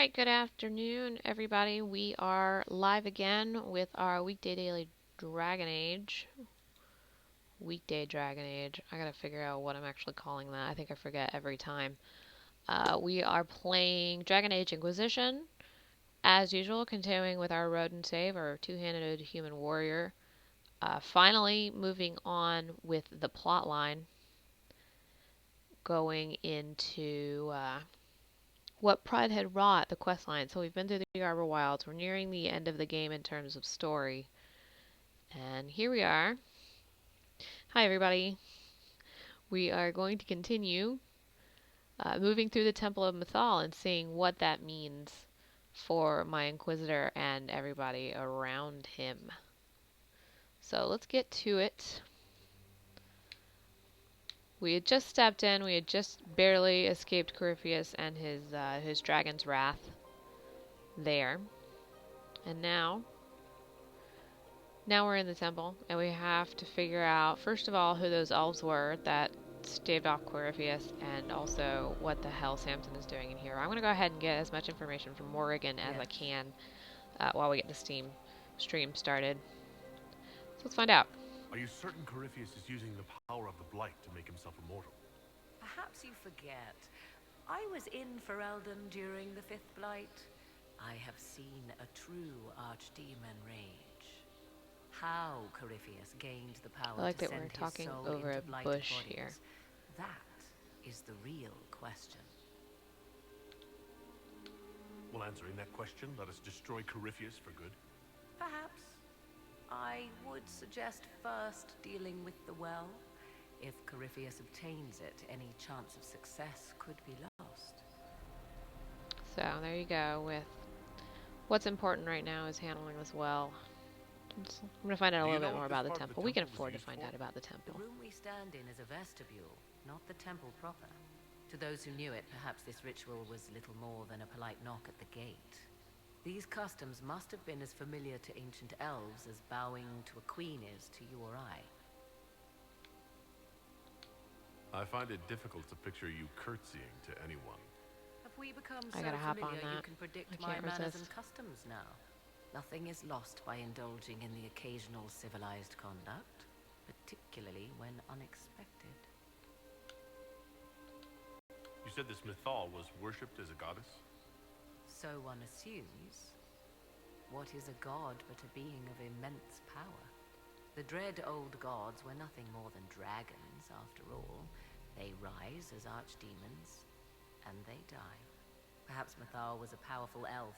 Alright, good afternoon, everybody. We are live again with our weekday daily Dragon Age. Weekday Dragon Age. I gotta figure out what I'm actually calling that. I think I forget every time. We are playing Dragon Age Inquisition, as usual, continuing with our road and save, our two-handed human warrior. Finally moving on with the plot line, going into what Pride had wrought, the quest line. So we've been through the Arbor Wilds. We're nearing the end of the game in terms of story. And here we are. Hi, everybody. We are going to continue moving through the Temple of Mythal and seeing what that means for my Inquisitor and everybody around him. So let's get to it. We had just stepped in. We had just barely escaped Corypheus and his dragon's wrath there. And now we're in the temple, and we have to figure out, first of all, who those elves were that staved off Corypheus, and also what the hell Samson is doing in here. I'm going to go ahead and get as much information from Morrigan as I can while we get the stream started. So let's find out. Are you certain Corypheus is using the power of the Blight to make himself immortal? Perhaps you forget. I was in Ferelden during the Fifth Blight. I have seen a true archdemon rage. How Corypheus gained the power I like to that we're send his talking soul over into a blighted bush bodies, here. that is the real question. Well, answering that question, let us destroy Corypheus for good. Perhaps. I would suggest first dealing with the well. If Corypheus obtains it, any chance of success could be lost. So there you go. With what's important right now is handling this well. I'm going to find out a little bit more about the temple. We can afford to find out about the temple. The room we stand in is a vestibule, not the temple proper. To those who knew it, perhaps this ritual was little more than a polite knock at the gate. These customs must have been as familiar to ancient elves as bowing to a queen is to you or I. I find it difficult to picture you curtsying to anyone. Have we become so I gotta hop on familiar that. you can predict I my can't manners resist. and customs now? Nothing is lost by indulging in the occasional civilized conduct, particularly when unexpected. You said this Mythal was worshipped as a goddess? So one assumes. What is a god but a being of immense power? The dread old gods were nothing more than dragons, after all. They rise as archdemons, and they die. Perhaps Mythal was a powerful elf,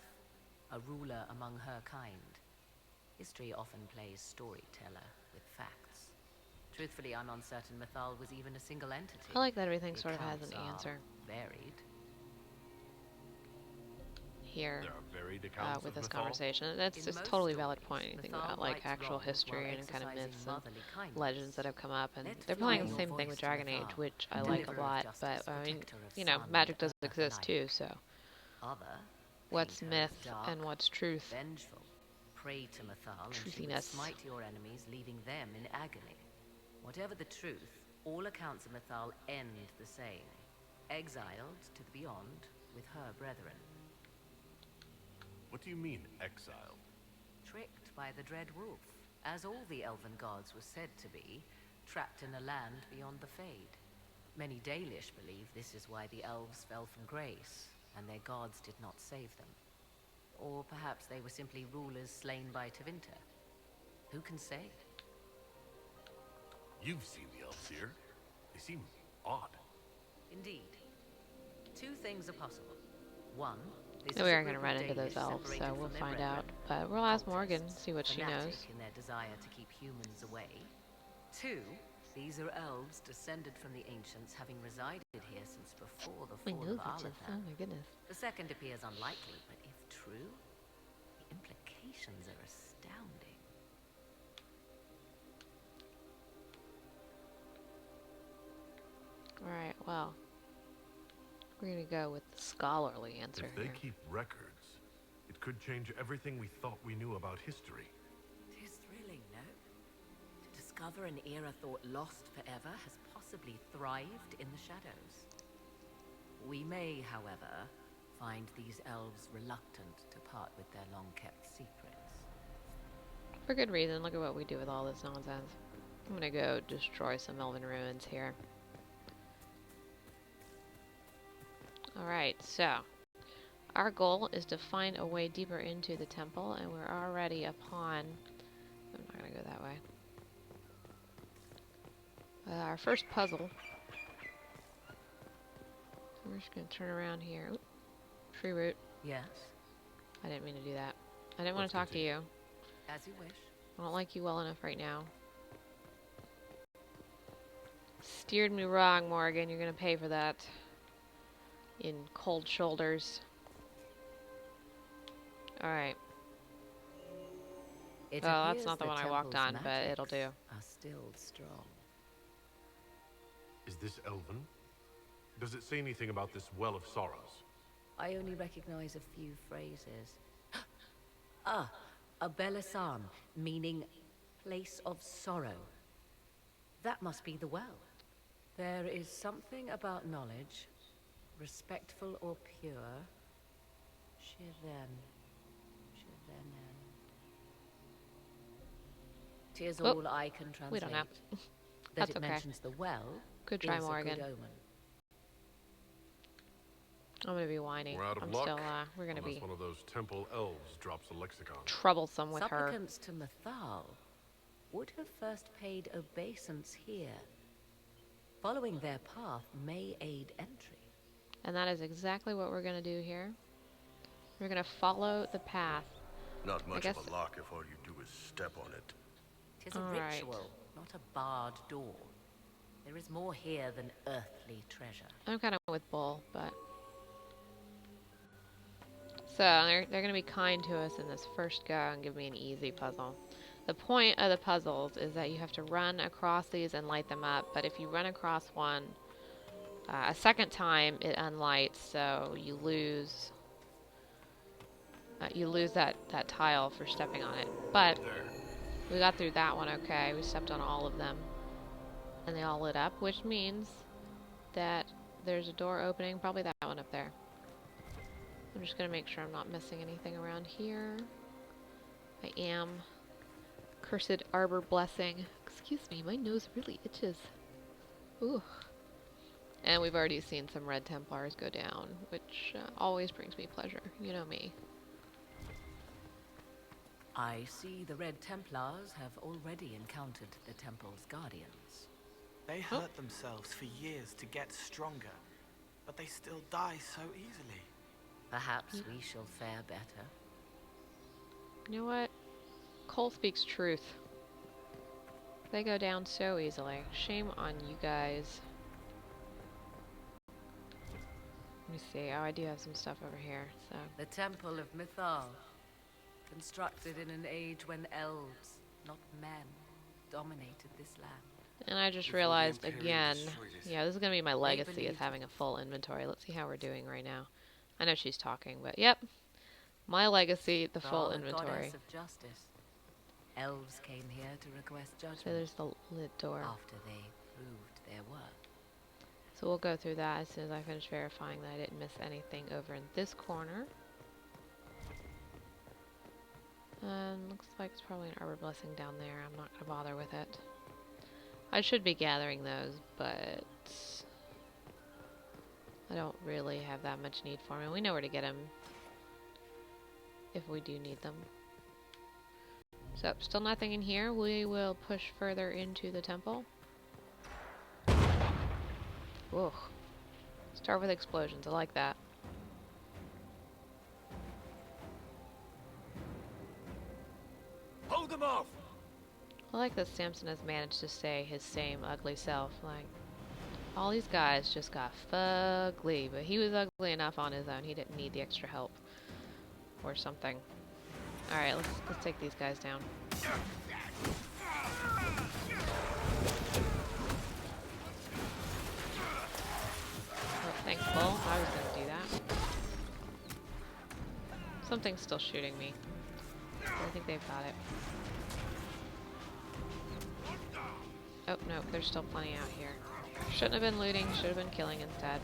a ruler among her kind. History often plays storyteller with facts. Truthfully, I'm uncertain Mythal was even a single entity. I like that everything The sort of has accounts an are answer varied. here There are varied accounts with of this Mythal? conversation. That's In just most totally valid stories, point. You think Mythal about like rights actual wrongs while history and kind of exercising myths and motherly kindness. legends that have come up, and Let they're fly playing the your same thing voice with to Dragon Mythal, Age, which I like deliverer a of lot. justice, But I mean, protector of you know, sun magic and does earth exist alike. too. So Other, what's paint her as myth dark, and what's truth? vengeful. Pray to Mythal and she would Truthiness. smite your enemies, leaving them in agony. Whatever the truth, all accounts of Mythal end the same. Exiled to the beyond with her brethren. What do you mean, exiled? Tricked by the dread wolf, as all the elven gods were said to be, trapped in a land beyond the Fade. Many Dalish believe this is why the elves fell from grace, and their gods did not save them. Or perhaps they were simply rulers slain by Tevinter. Who can say? You've seen the elves here. They seem odd. Indeed. Two things are possible. One, this We is a are going to group run of into those Dalish elves, so separated we'll from their find brethren. out. But we'll ask Morgan, Cultists, see what she fanatic knows. in their desire to keep humans away. Two, these are elves descended from the ancients, having resided here since before the We fall know of that. Oh Arlathan. my goodness. The second appears unlikely, but if true, the implications are astounding. Alright, well, we're going to go with the scholarly answer If they here. keep records, it could change everything we thought we knew about history. It is thrilling, no? To discover an era thought lost forever has possibly thrived in the shadows. We may, however, find these elves reluctant to part with their long-kept secrets. For good reason. Look at what we do with all this nonsense. I'm gonna go destroy some elven ruins here. Alright, so our goal is to find a way deeper into the temple, and we're already upon... I'm not gonna go that way. Our first puzzle. We're just gonna turn around here. Oop, tree root. Yes? I didn't mean to do that. I didn't want to talk to you. As you wish. I don't like you well enough right now. Steered me wrong, Morgan. You're gonna pay for that. In cold shoulders. Alright. It Oh, that's appears not the one I walked temple's on, but it'll do. Are still strong. Is this Elven? Does it say anything about this Well of Sorrows? I only recognize a few phrases. Ah, a Belisam, meaning place of sorrow. That must be the well. There is something about knowledge, respectful or pure. Shiven. Shivenen. 'Tis all I can translate. We don't know. That That's it okay. mentions the well Good try, is Morgan. a good omen. I'm gonna be whiny. We're out of I'm luck. still, we're gonna Unless be one of those temple elves drops a lexicon. troublesome with her. Supplicants to Mathal would have first paid obeisance here. Following their path may aid entry. And that is exactly what we're gonna do here. We're gonna follow the path. Not much guess- of a lock if all you do is step on it. 'Tis a All right. ritual, not a barred door. There is more here than earthly treasure. I'm kind of with Bull, but... So, they're going to be kind to us in this first go and give me an easy puzzle. The point of the puzzles is that you have to run across these and light them up, but if you run across one a second time, it unlights, so you lose that tile for stepping on it. But we got through that one okay. We stepped on all of them, and they all lit up, which means that there's a door opening, probably that one up there. I'm just gonna make sure I'm not missing anything around here. I am. Cursed Arbor Blessing. Excuse me, my nose really itches. Ooh. And we've already seen some Red Templars go down, which always brings me pleasure. You know me. I see the Red Templars have already encountered the temple's guardians. They hurt themselves for years to get stronger, but they still die so easily. Perhaps we shall fare better. You know what? Cole speaks truth. They go down so easily. Shame on you guys. Let me see. Oh, I do have some stuff over here. So The Temple of Mythal, constructed in an age when elves, not men, dominated this land. and I just Before the realized Imperium again. destroyed it. Yeah, this is gonna be my legacy is believed- having a full inventory. Let's see how we're doing right now. I know she's talking, but yep. My legacy, the full Ra, inventory. goddess of justice. Elves came here to request So judgment there's the lit door. after they proved their worth. So we'll go through that as soon as I finish verifying that I didn't miss anything over in this corner. Looks like it's probably an Arbor Blessing down there. I'm not going to bother with it. I should be gathering those, but I don't really have that much need for them. We know where to get them if we do need them. So, still nothing in here. We will push further into the temple. Whoa. Start with explosions. I like that. Hold them off! I like that Samson has managed to stay his same ugly self. Like, all these guys just got fugly, but he was ugly enough on his own. He didn't need the extra help. Or something. Alright, let's take these guys down. Oh, thanks, Bull. I was gonna do that. Something's still shooting me. I think they've got it. Oh, no, there's still plenty out here. Shouldn't have been looting, should have been killing instead.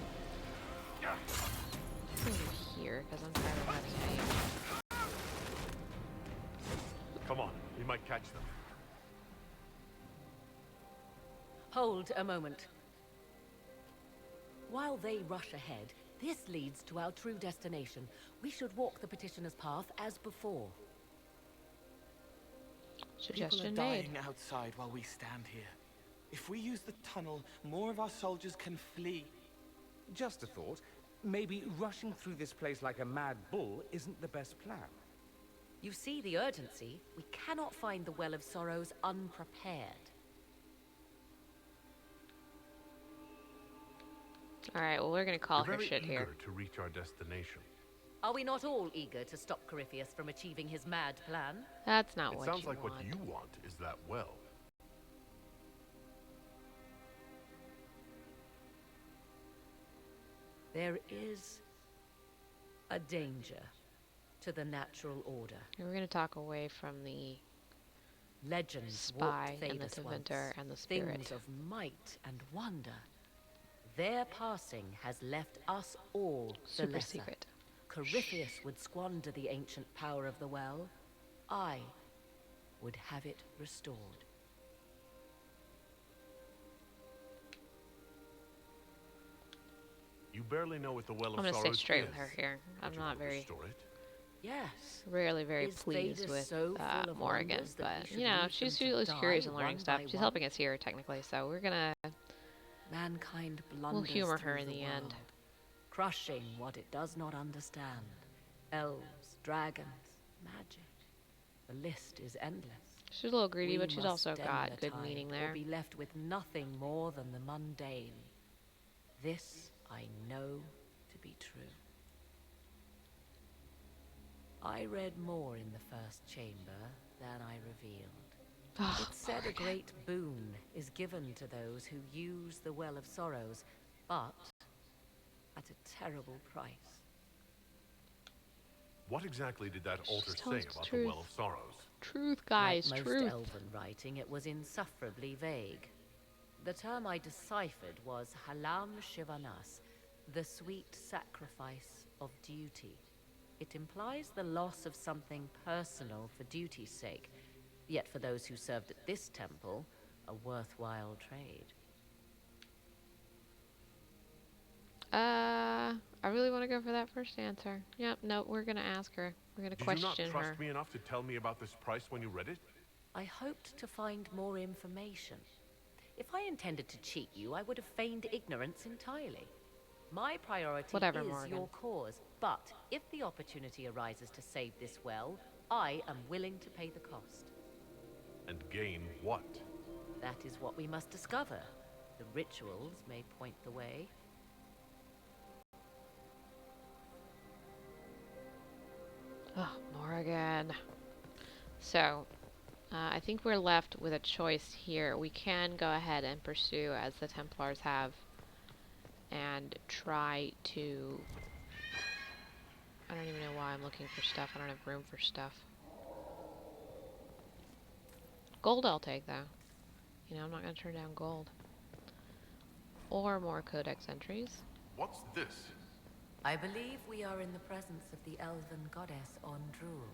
over here because I'm tired of running at you. Come on, we might catch them. Hold a moment. While they rush ahead, this leads to our true destination. We should walk the petitioner's path as before. Suggestion People are made. dying outside while we stand here. If we use the tunnel, more of our soldiers can flee. Just a thought. Maybe rushing through this place like a mad bull isn't the best plan. You see the urgency? We cannot find the Well of Sorrows unprepared. Alright, well we're gonna call We're her very shit eager here. to reach our destination. Are we not all eager to stop Corypheus from achieving his mad plan? That's not It what sounds you like want. what you want is that well. There is a danger to the natural order. We're gonna talk away from the Legends spy walked and the Thedas once, Tevinter and the spirit. things of might and wonder. Their passing has left us all the Super lesser. secret. Corypheus would squander the ancient power of the well. I would have it restored. You barely know what the Well of I'm gonna Sorrows stay straight is, with her here. but I'm you not will very, restore it. Yes. rarely very Is pleased Thedas with so full of Morrigan, wonders that we but should you know, leave she's them to was curious die and learning one stuff. by She's one? helping us here technically, so we're gonna Mankind blunders humor her through in the end. world, crushing what it does not understand. Elves, dragons, magic. The list is endless. she's a little greedy, We but she's must also stem got the good tide, meaning or there. be left with nothing more than the mundane. This I know to be true. I read more in the first chamber than I revealed. Oh, It said a Morrigan. great boon is given to those who use the Well of Sorrows, but at a terrible price. What exactly did that Just altar tell say us the about the truth. Well of Sorrows? Truth, guys, Like most truth. elven writing, it was insufferably vague. The term I deciphered was Halam Shivanas, the sweet sacrifice of duty. It implies the loss of something personal for duty's sake, yet for those who served at this temple, a worthwhile trade. I really want to go for that first answer. Yep, no, we're gonna ask her. We're gonna Did you not question trust her. me enough to tell me about this price when you read it? I hoped to find more information. If I intended to cheat you, I would have feigned ignorance entirely. My priority Whatever, is Morgan. your cause, but if the opportunity arises to save this well, I am willing to pay the cost. And gain what? That is what we must discover. The rituals may point the way. Oh, Morrigan. So, I think we're left with a choice here. We can go ahead and pursue, as the Templars have, and try to... I don't even know why I'm looking for stuff. I don't have room for stuff. Gold I'll take, though. You know, I'm not going to turn down gold. Or more codex entries. What's this? I believe we are in the presence of the elven goddess Ondrul,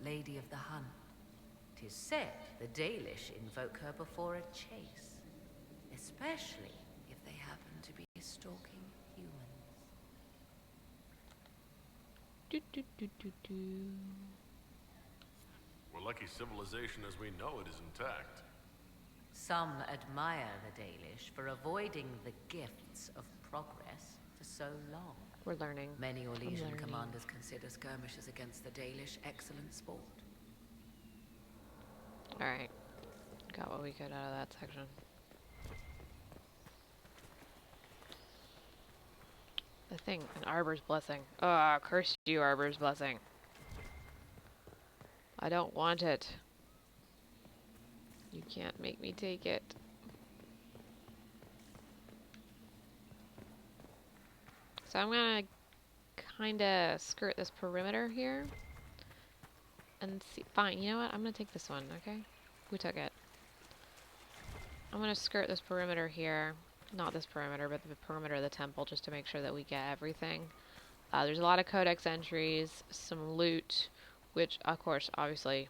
Lady of the Hunt. 'Tis said the Dalish invoke her before a chase, especially if they happen to be stalking humans. Do, do, do, do, do. We're lucky civilization as we know it is intact. Some admire the Dalish for avoiding the gifts of progress for so long. We're learning. Many Orlesian learning. commanders consider skirmishes against the Dalish excellent sport. Alright. Got what we could out of that section. The thing, an Arbor's Blessing. Ah, curse you, Arbor's Blessing. I don't want it. You can't make me take it. So I'm gonna kinda skirt this perimeter here. And see, fine, you know what? I'm gonna take this one, okay? We took it. I'm gonna skirt this perimeter here. Not this perimeter, but the perimeter of the temple, just to make sure that we get everything. There's a lot of codex entries, some loot, which, of course, obviously,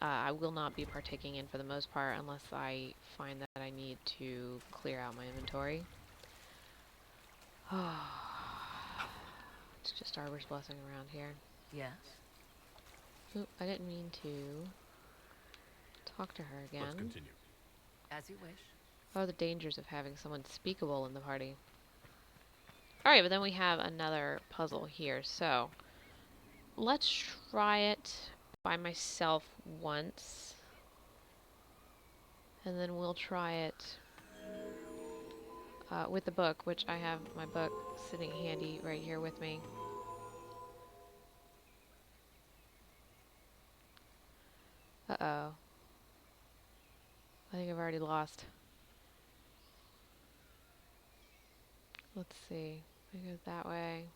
I will not be partaking in for the most part unless I find that I need to clear out my inventory. It's just Arbor's Blessing around here. Yes? Oop, I didn't mean to talk to her again. Let's continue. As you wish. Oh, the dangers of having someone speakable in the party. Alright, but then we have another puzzle here, so let's try it by myself once. And then we'll try it with the book, which I have my book sitting handy right here with me. Uh-oh. I think I've already lost. Let's see. It goes that way.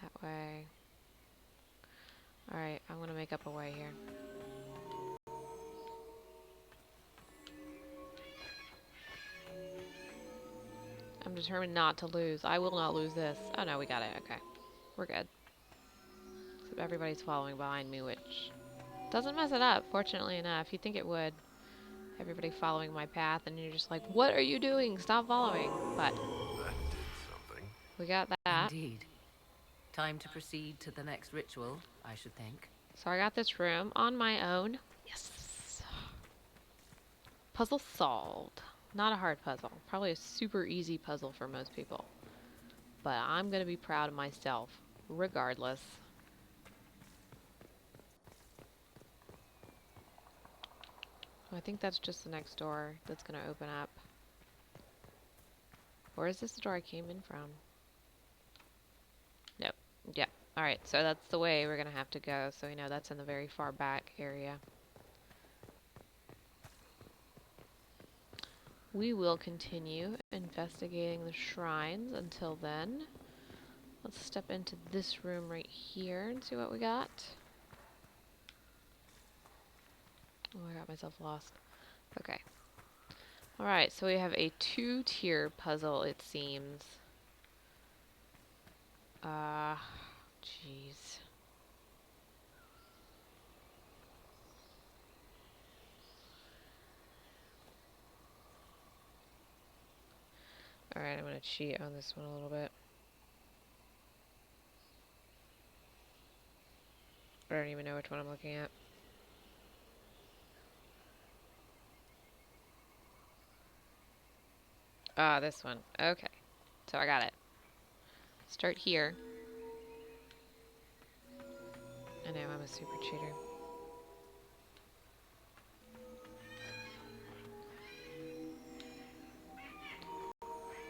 That way. Alright, I'm gonna make up a way here. I'm determined not to lose. I will not lose this. Oh no, we got it. Okay. We're good. Except everybody's following behind me, which doesn't mess it up, fortunately enough. You'd think it would. Everybody following my path, and you're just like, what are you doing? Stop following. But That did something. we got that. Indeed. Time to proceed to the next ritual, I should think. So I got this room on my own. Yes. Puzzle solved. Not a hard puzzle. Probably a super easy puzzle for most people. But I'm going to be proud of myself, regardless. I think that's just the next door that's going to open up. Or is this the door I came in from? Nope. Yeah. Alright, so that's the way we're going to have to go. So we know that's in the very far back area. We will continue investigating the shrines until then. Let's step into this room right here and see what we got. Oh, I got myself lost. Okay. Alright, so we have a 2-tier puzzle, it seems. Jeez. Alright, I'm gonna cheat on this one a little bit. I don't even know which one I'm looking at. Ah, this one. Okay. So I got it. Start here. I know, I'm a super cheater.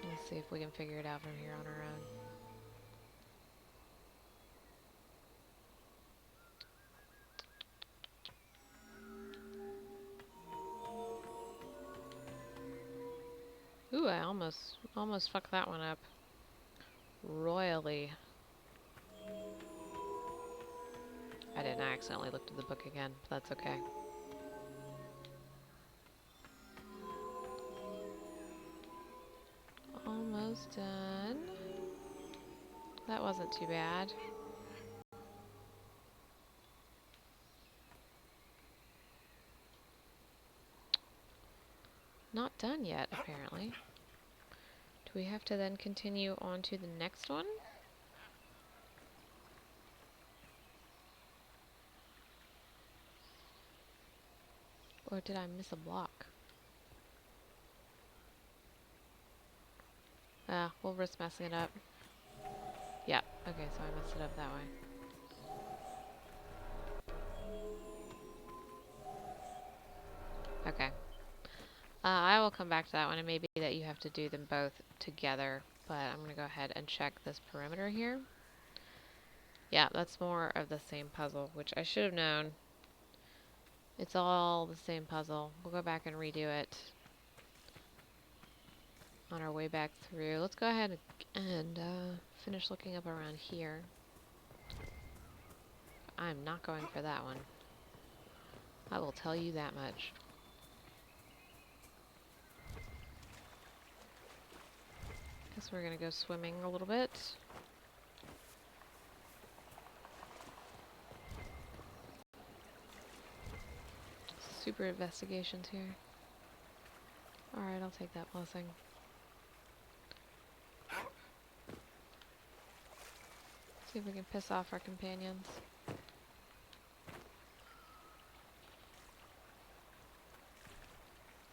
Let's see if we can figure it out from here on our own. Ooh, I almost fucked that one up. Royally. I didn't. I accidentally looked at the book again, but that's okay. Almost done. That wasn't too bad. Not done yet, apparently. Do we have to then continue on to the next one? Or did I miss a block? We'll risk messing it up. Yeah, okay, so I messed it up that way. Okay. I will come back to that one. It may be that you have to do them both together, but I'm going to go ahead and check this perimeter here. Yeah, that's more of the same puzzle, which I should have known. It's all the same puzzle. We'll go back and redo it on our way back through. Let's go ahead and finish looking up around here. I'm not going for that one. I will tell you that much. Guess we're gonna go swimming a little bit. Super investigations here. Alright, I'll take that blessing. See if we can piss off our companions.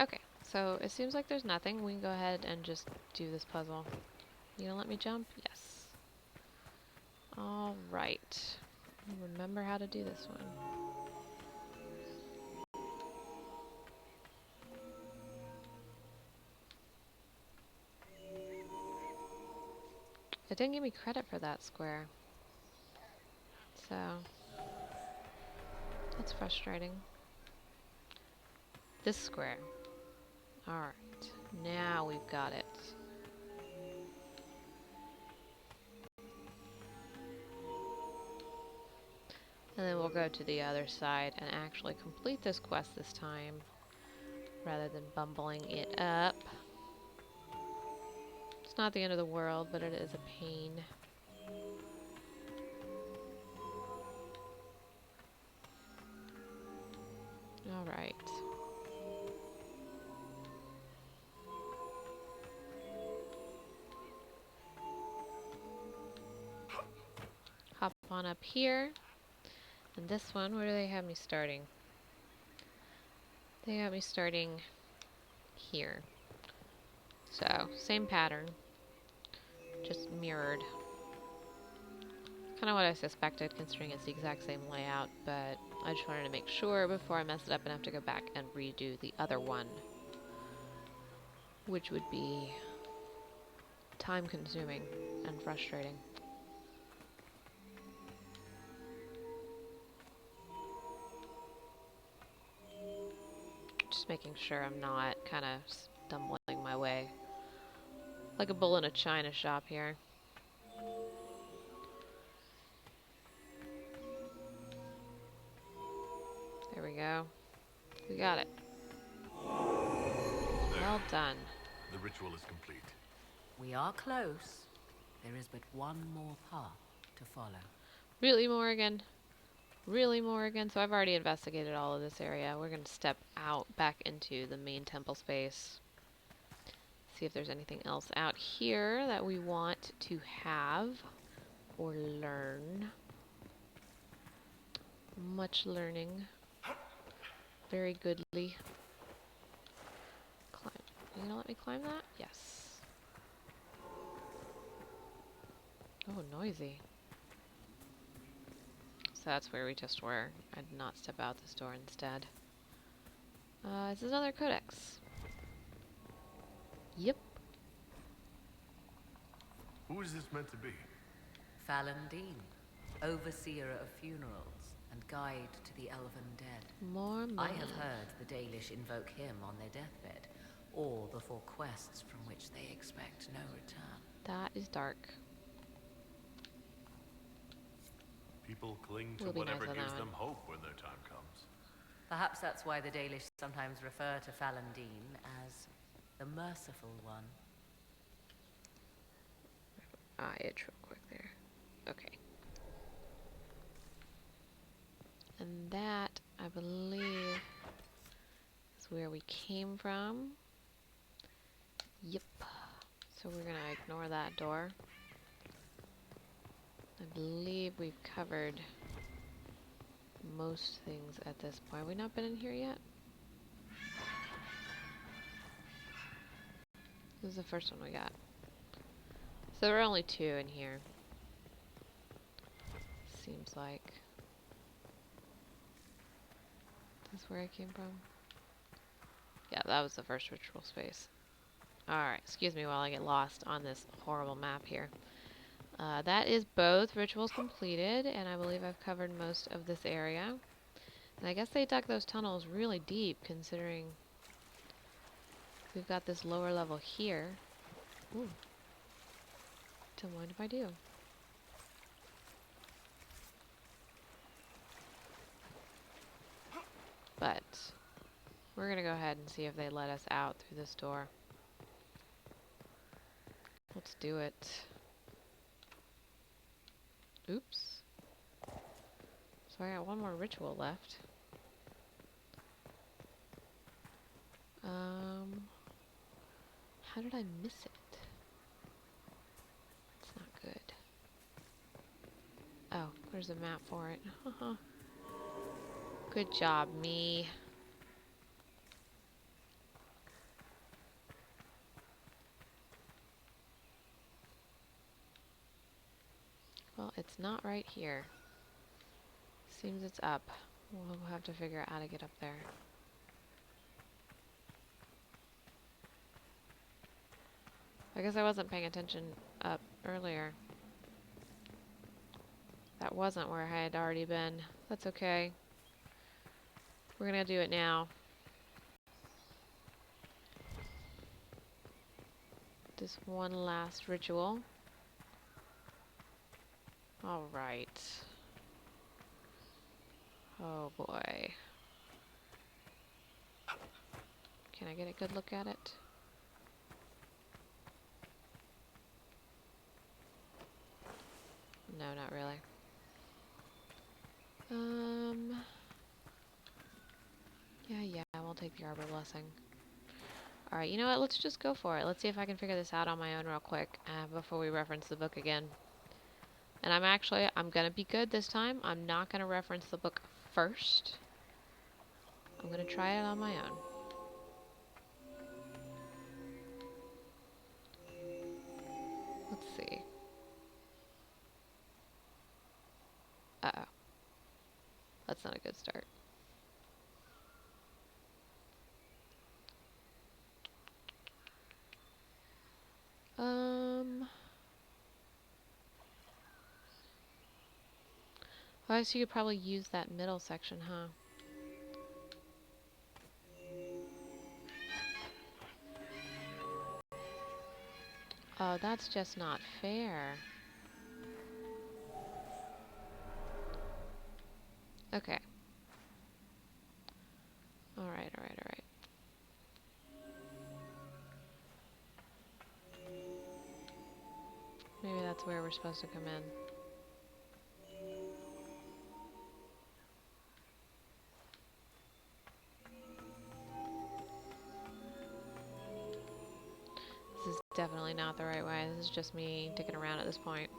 Okay, so it seems like there's nothing. We can go ahead and just do this puzzle. You gonna let me jump? Yes. Alright. Remember how to do this one. It didn't give me credit for that square. So, that's frustrating. This square. Alright, now we've got it. And then we'll go to the other side and actually complete this quest this time, rather than bumbling it up. It's not the end of the world, but it is a pain. Alright. Hop on up here. And this one, where do they have me starting? They have me starting here. So, same pattern, just mirrored. Kind of what I suspected, considering it's the exact same layout, but I just wanted to make sure before I mess it up and have to go back and redo the other one, which would be time-consuming and frustrating. Just making sure I'm not kind of stumbling my way like a bull in a china shop here. There we go. We got it. Well done. The ritual is complete. We are close. There is but one more path to follow. Really, Morrigan? Really, Morrigan? So I've already investigated all of this area. We're going to step out back into the main temple space. See if there's anything else out here that we want to have or learn. Much learning. Very goodly. Climb. You gonna let me climb that? Yes. Oh, noisy. So that's where we just were. I did not step out this door instead. Is this another codex? Yep. Who is this meant to be? Fallon Dean, overseer of funerals and guide to the elven dead. More money. I have heard the Dalish invoke him on their deathbed, or before quests from which they expect no return. That is dark. People cling to We'll be whatever nice on gives that them one. hope when their time comes. Perhaps that's why the Dalish sometimes refer to Fallon Dean as the Merciful One. Itch real quick there. Okay. And that, I believe, is where we came from. Yep. So we're gonna ignore that door. I believe we've covered most things at this point. Have we not been in here yet? This is the first one we got. So there are only two in here. Seems like. That's where I came from. Yeah, that was the first ritual space. Alright, excuse me while I get lost on this horrible map here. That is both rituals completed, and I believe I've covered most of this area. And I guess they dug those tunnels really deep, considering we've got this lower level here. Ooh. Don't mind if I do. But we're gonna go ahead and see if they let us out through this door. Let's do it. Oops. So I got one more ritual left. How did I miss it? It's not good. Oh, there's a map for it. Good job, me. Well, it's not right here. Seems it's up. We'll have to figure out how to get up there. I guess I wasn't paying attention up earlier. That wasn't where I had already been. That's okay. We're gonna do it now. This one last ritual. Alright. Oh boy. Can I get a good look at it? No, not really. Yeah, we'll take the Arbor Blessing. Alright, you know what? Let's just go for it. Let's see if I can figure this out on my own real quick before we reference the book again. And I'm gonna be good this time. I'm not gonna reference the book first. I'm gonna try it on my own. Let's see. Uh-oh. That's not a good start. Well, I guess you could probably use that middle section, huh? Oh, that's just not fair. Okay. Alright. Maybe that's where we're supposed to come in. This is definitely not the right way. This is just me dicking around at this point.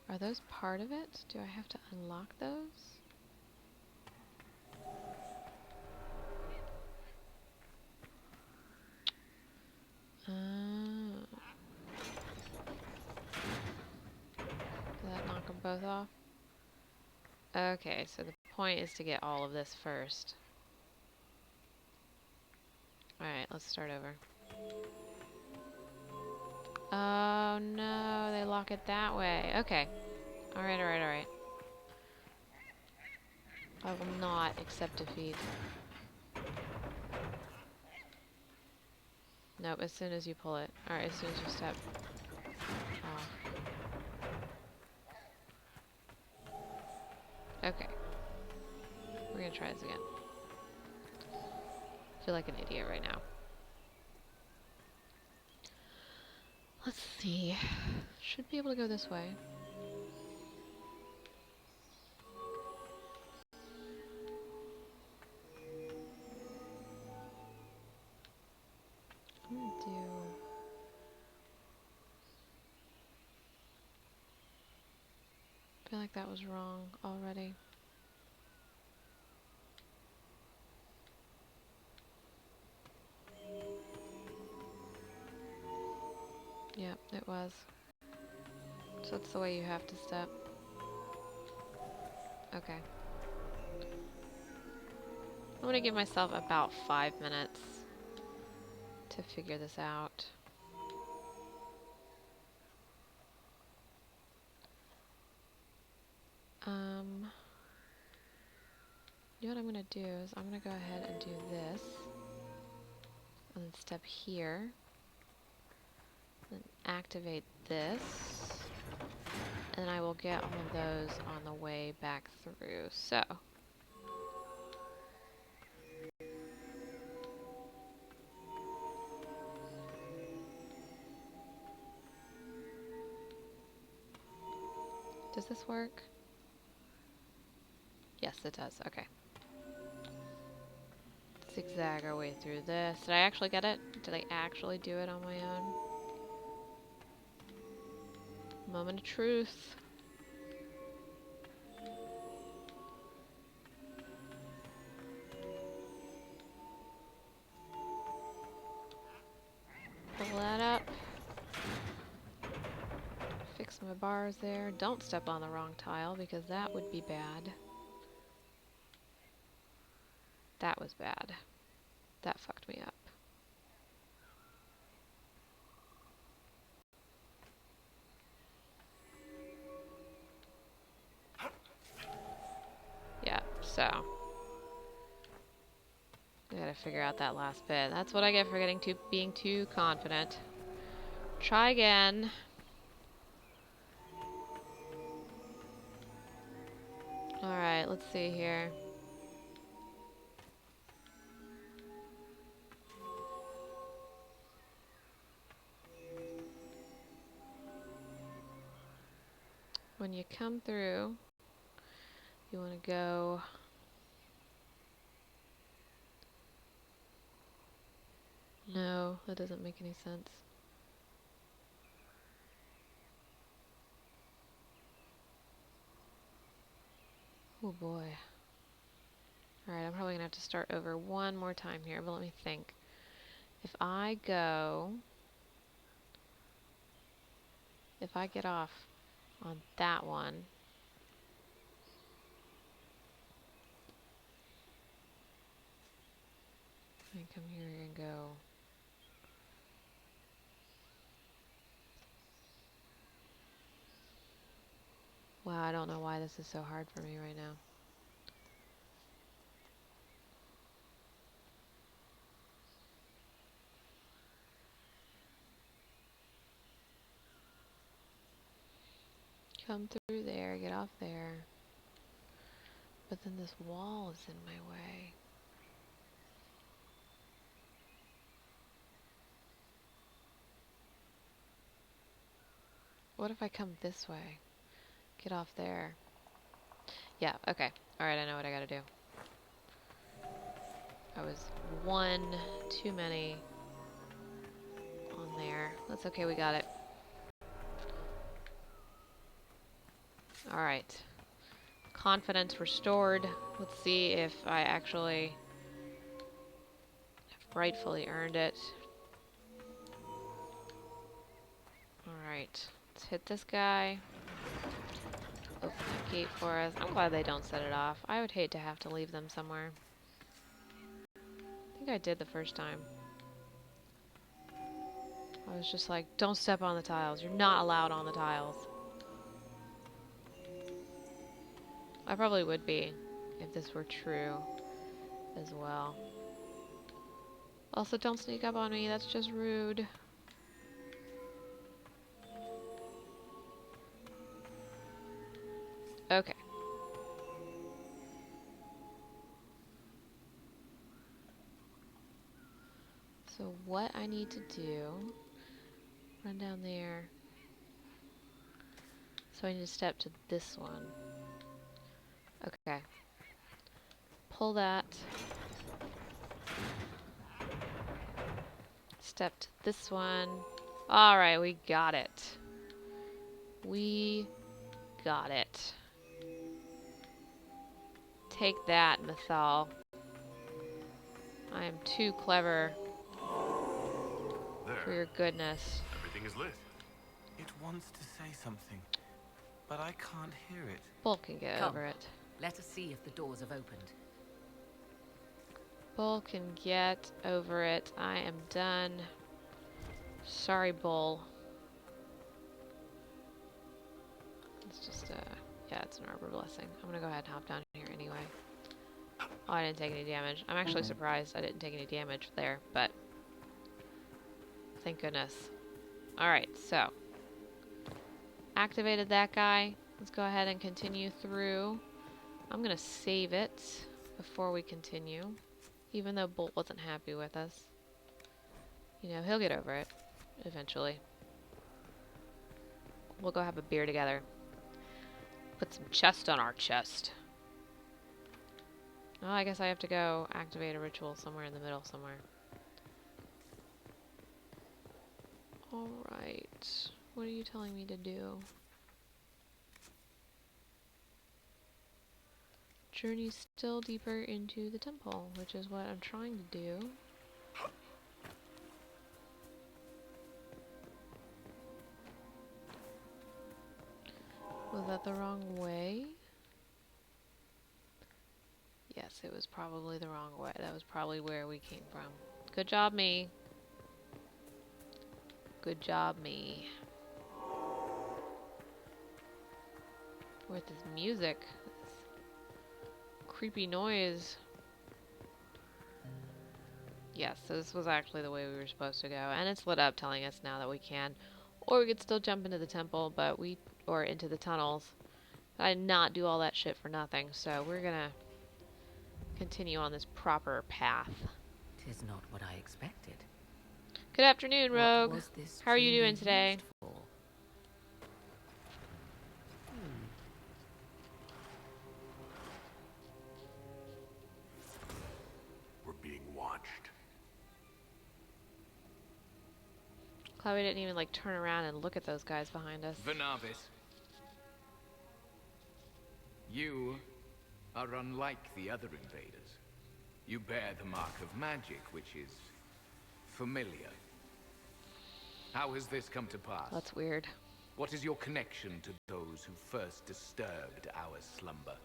Are those part of it? Do I have to unlock those? Did that knock them both off? Okay, so the point is to get all of this first. Alright, let's start over. Oh no, they lock it that way. Okay. Alright. I will not accept defeat. Nope, as soon as you pull it. Alright, as soon as you step off. Okay. We're gonna try this again. I feel like an idiot right now. Let's see. Should be able to go this way. I'm gonna do... I feel like that was wrong already. Yep, it was. So that's the way you have to step. Okay. I'm gonna give myself about 5 minutes to figure this out. You know what I'm gonna do is I'm gonna go ahead and do this. And then step here. Then activate this. And I will get all of those on the way back through. So. Does this work? Yes, it does. Okay. Zigzag our way through this. Did I actually get it? Did I actually do it on my own? Moment of truth. Pull that up. Fix my bars there. Don't step on the wrong tile because that would be bad. That was bad. That fucked me up. Yeah, so. I gotta figure out that last bit. That's what I get for being too confident. Try again. Alright, let's see here. When you come through, you want to go... No, that doesn't make any sense. Oh boy. Alright, I'm probably going to have to start over one more time here, but let me think. If I get off on that one, I come here and go. Wow, I don't know why this is so hard for me right now. Come through there, get off there. But then this wall is in my way. What if I come this way? Get off there. Yeah, okay. Alright, I know what I gotta do. I was one too many on there. That's okay, we got it. Alright. Confidence restored. Let's see if I actually have rightfully earned it. Alright. Let's hit this guy. Open the gate for us. I'm glad they don't set it off. I would hate to have to leave them somewhere. I think I did the first time. I was just like, don't step on the tiles. You're not allowed on the tiles. I probably would be if this were true as well. Also, don't sneak up on me. That's just rude. Okay. So what I need to do, run down there. So I need to step to this one. Okay. Pull that. Step to this one. Alright, we got it. We got it. Take that, Mythal. I am too clever There. for your goodness. Everything is lit. It wants to say something, but I can't hear it. Bull can get Come. over it. Let us see if the doors have opened. Bull can get over it. I am done. Sorry, Bull. It's just yeah, it's an Arbor Blessing. I'm gonna go ahead and hop down here anyway. Oh, I didn't take any damage. I'm actually surprised I didn't take any damage there, but thank goodness. Alright, so. Activated that guy. Let's go ahead and continue through. I'm gonna save it before we continue. Even though Bolt wasn't happy with us. You know, he'll get over it. Eventually. We'll go have a beer together. Put some chest on our chest. Oh, I guess I have to go activate a ritual somewhere in the middle somewhere. Alright. What are you telling me to do? Journey still deeper into the temple, which is what I'm trying to do. Was that the wrong way? Yes, it was probably the wrong way. That was probably where we came from. Good job, me. Good job, me. With this music. This creepy noise. Yes, so this was actually the way we were supposed to go. And it's lit up telling us now that we can. Or we could still jump into the temple, but or into the tunnels. But I did not do all that shit for nothing, so we're gonna continue on this proper path. 'Tis not what I expected. Good afternoon, What Rogue. was this How are you truly doing today? used for? We're being watched. Chloe didn't even like turn around and look at those guys behind us. Venavis. You are unlike the other invaders. You bear the mark of magic, which is familiar. How has this come to pass? That's weird. What is your connection to those who first disturbed our slumber?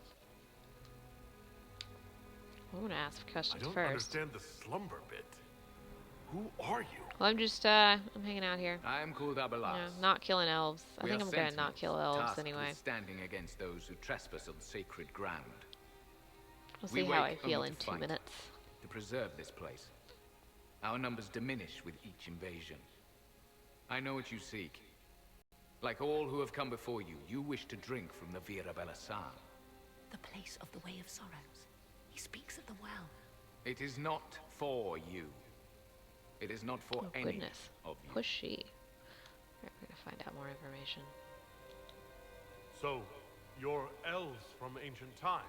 I'm gonna ask I questions don't first. understand the slumber bit. Who are you? Well, I'm just, I'm hanging out here. I am called You Abelas. know, not killing elves. I We think are I'm gonna not sentinels, kill elves tasked anyway. with standing against those who trespass on sacred ground. We'll We see how I wake feel only in to 2 fight. minutes. To preserve this place. Our numbers diminish with each invasion. I know what you seek. Like all who have come before you, you wish to drink from the Vira Belasan. The place of the Way of Sorrows. He speaks of the well. It is not for you. It is not for Oh any goodness. of you. Pushy. Alright, we're gonna find out more information. So, you're elves from ancient times?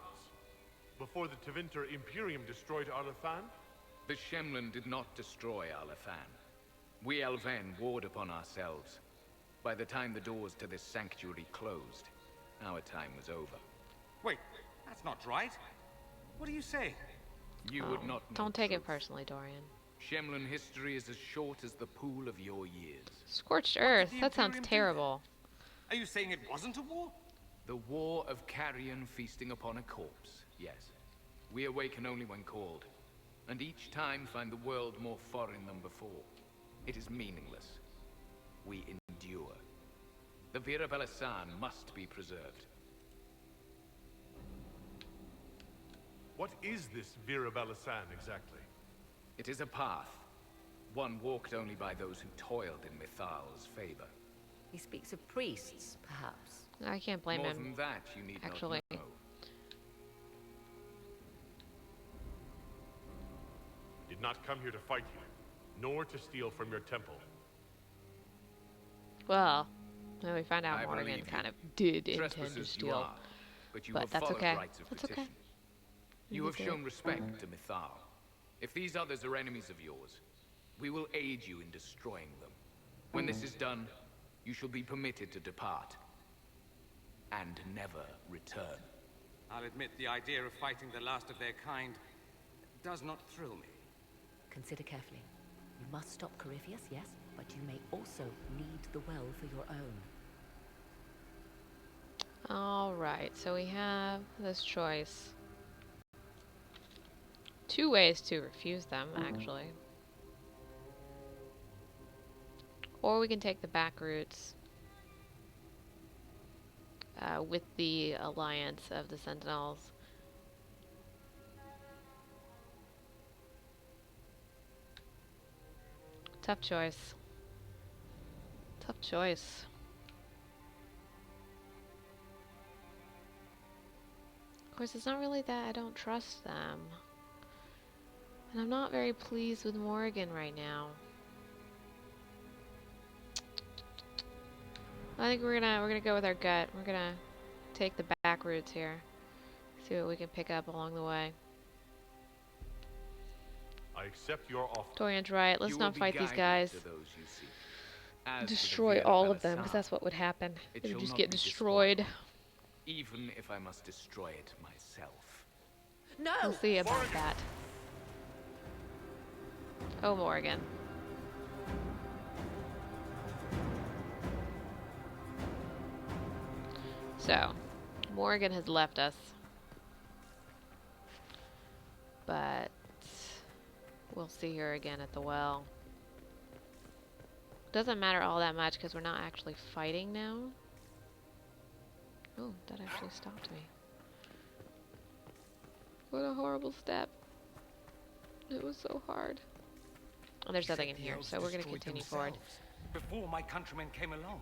Before the Tevinter Imperium destroyed Arlathan? The Shemlin did not destroy Arlathan. We Elven warred upon ourselves. By the time the doors to this sanctuary closed, our time was over. Wait, that's not right. What do you say? You would not know Don't take it truth. personally, Dorian. Shemlin history is as short as the pool of your years. Scorched Earth. the That sounds Imperium do terrible. Are you saying it wasn't a war? The war of carrion feasting upon a corpse, yes. We awaken only when called, and each time find the world more foreign than before. It is meaningless. We endure. The Vira Belasan must be preserved. What is this Vira Belasan exactly? It is a path, one walked only by those who toiled in Mithal's favor. He speaks of priests, perhaps. I can't blame More him. than that, you need actually. not know. Did not come here to fight you, nor to steal from your temple. Well, we find out I Morgan believe you. kind of did intend to Trespassers you steal. are, but you But have that's followed okay. rights of That's okay. petition. You have shown respect to Mithal. If these others are enemies of yours, we will aid you in destroying them. When this is done, you shall be permitted to depart. And never return. I'll admit the idea of fighting the last of their kind does not thrill me. Consider carefully. You must stop Corypheus, yes, but you may also need the well for your own. Alright, so we have this choice. 2 ways to refuse them, actually. Or we can take the back routes with the alliance of the Sentinels. Tough choice. Tough choice. Of course, it's not really that I don't trust them. And I'm not very pleased with Morrigan right now. I think we're gonna go with our gut. We're gonna take the back routes here. See what we can pick up along the way. I accept your offer. Dorian's right. Let's You not will be fight these guided guys. to those you seek. As for the Destroy Via all of them, because Belisar, that's what would happen. it They would shall just not get be destroyed. despoiled, even if I must destroy it myself. We'll see about that. Oh, Morgan. So, Morgan has left us. But we'll see her again at the well. Doesn't matter all that much because we're not actually fighting now. Oh, that actually stopped me. What a horrible step. It was so hard. Oh, there's nothing in here, so we're going to continue forward. Before my countrymen came along.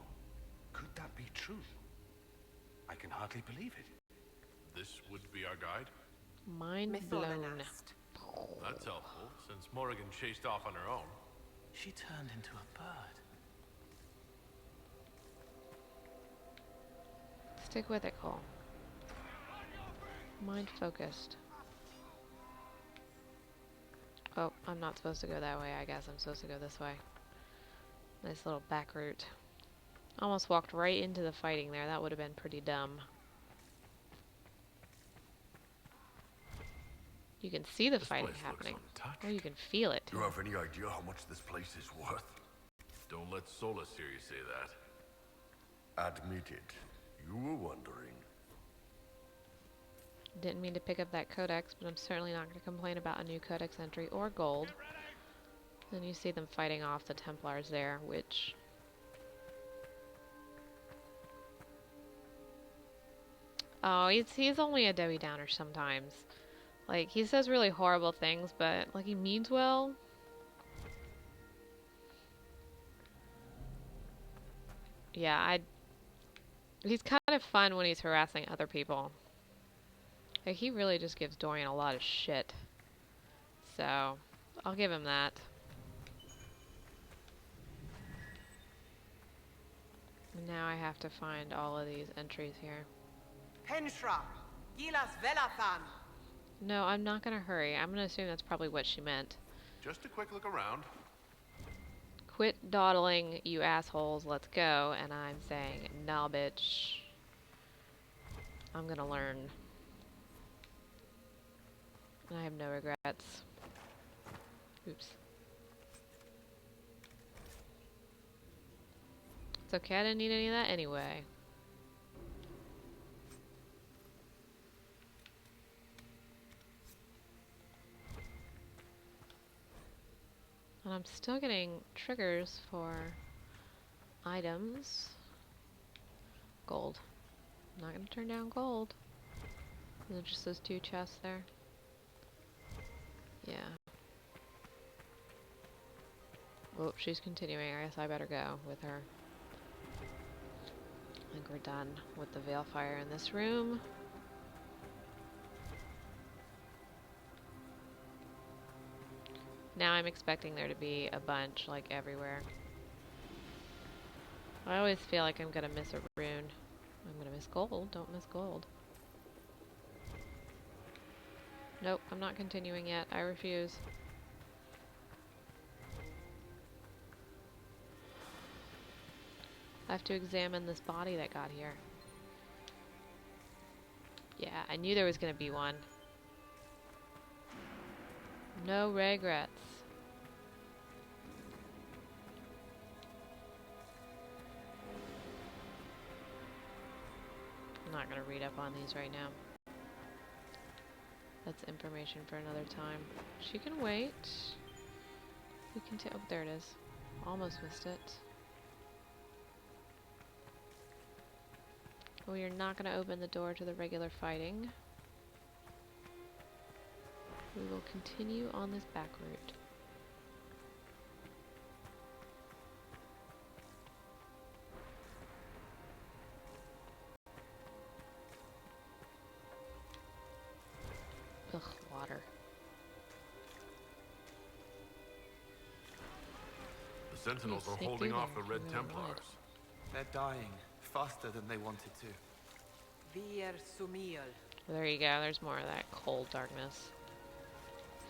Could that be true? I can hardly believe it. This would be our guide? Mind blown. That's helpful, since Morrigan chased off on her own. She turned into a bird. Stick with it, Cole. Mind focused. Oh, I'm not supposed to go that way. I guess I'm supposed to go this way. Nice little back route. Almost walked right into the fighting there. That would have been pretty dumb. You can see the fighting happening. Or you can feel it. Do you have any idea how much this place is worth? Don't let Solus hear you say that. Admit it. You were wondering. Didn't mean to pick up that codex, but I'm certainly not going to complain about a new codex entry or gold. Then you see them fighting off the Templars there, which... Oh, he's only a Debbie Downer sometimes. Like, he says really horrible things, but, like, he means well. Yeah, he's kind of fun when he's harassing other people. Like, he really just gives Dorian a lot of shit. So, I'll give him that. Now I have to find all of these entries here. Penshra, Gilas Velathan. No, I'm not gonna hurry. I'm gonna assume that's probably what she meant. Just a quick look around. Quit dawdling, you assholes, let's go. And I'm saying, nah, bitch. I'm gonna learn. I have no regrets. Oops. It's okay, I didn't need any of that anyway. And I'm still getting triggers for items. Gold. I'm not gonna turn down gold. There's just those two chests there. Yeah. Oh, she's continuing. I guess I better go with her. I think we're done with the Veilfire in this room. Now I'm expecting there to be a bunch, like, everywhere. I always feel like I'm gonna miss a rune. I'm gonna miss gold. Don't miss gold. Nope, I'm not continuing yet. I refuse. I have to examine this body that got here. Yeah, I knew there was gonna be one. No regrets. I'm not gonna read up on these right now. That's information for another time. She can wait. We can oh, there it is. Almost missed it. We are not going to open the door to the regular fighting. We will continue on this back route. Sentinels are sneak holding through off the there Red if you really wanted. Templars. They're dying faster than they wanted to. Wir Sumiel. Well, there you go. There's more of that cold darkness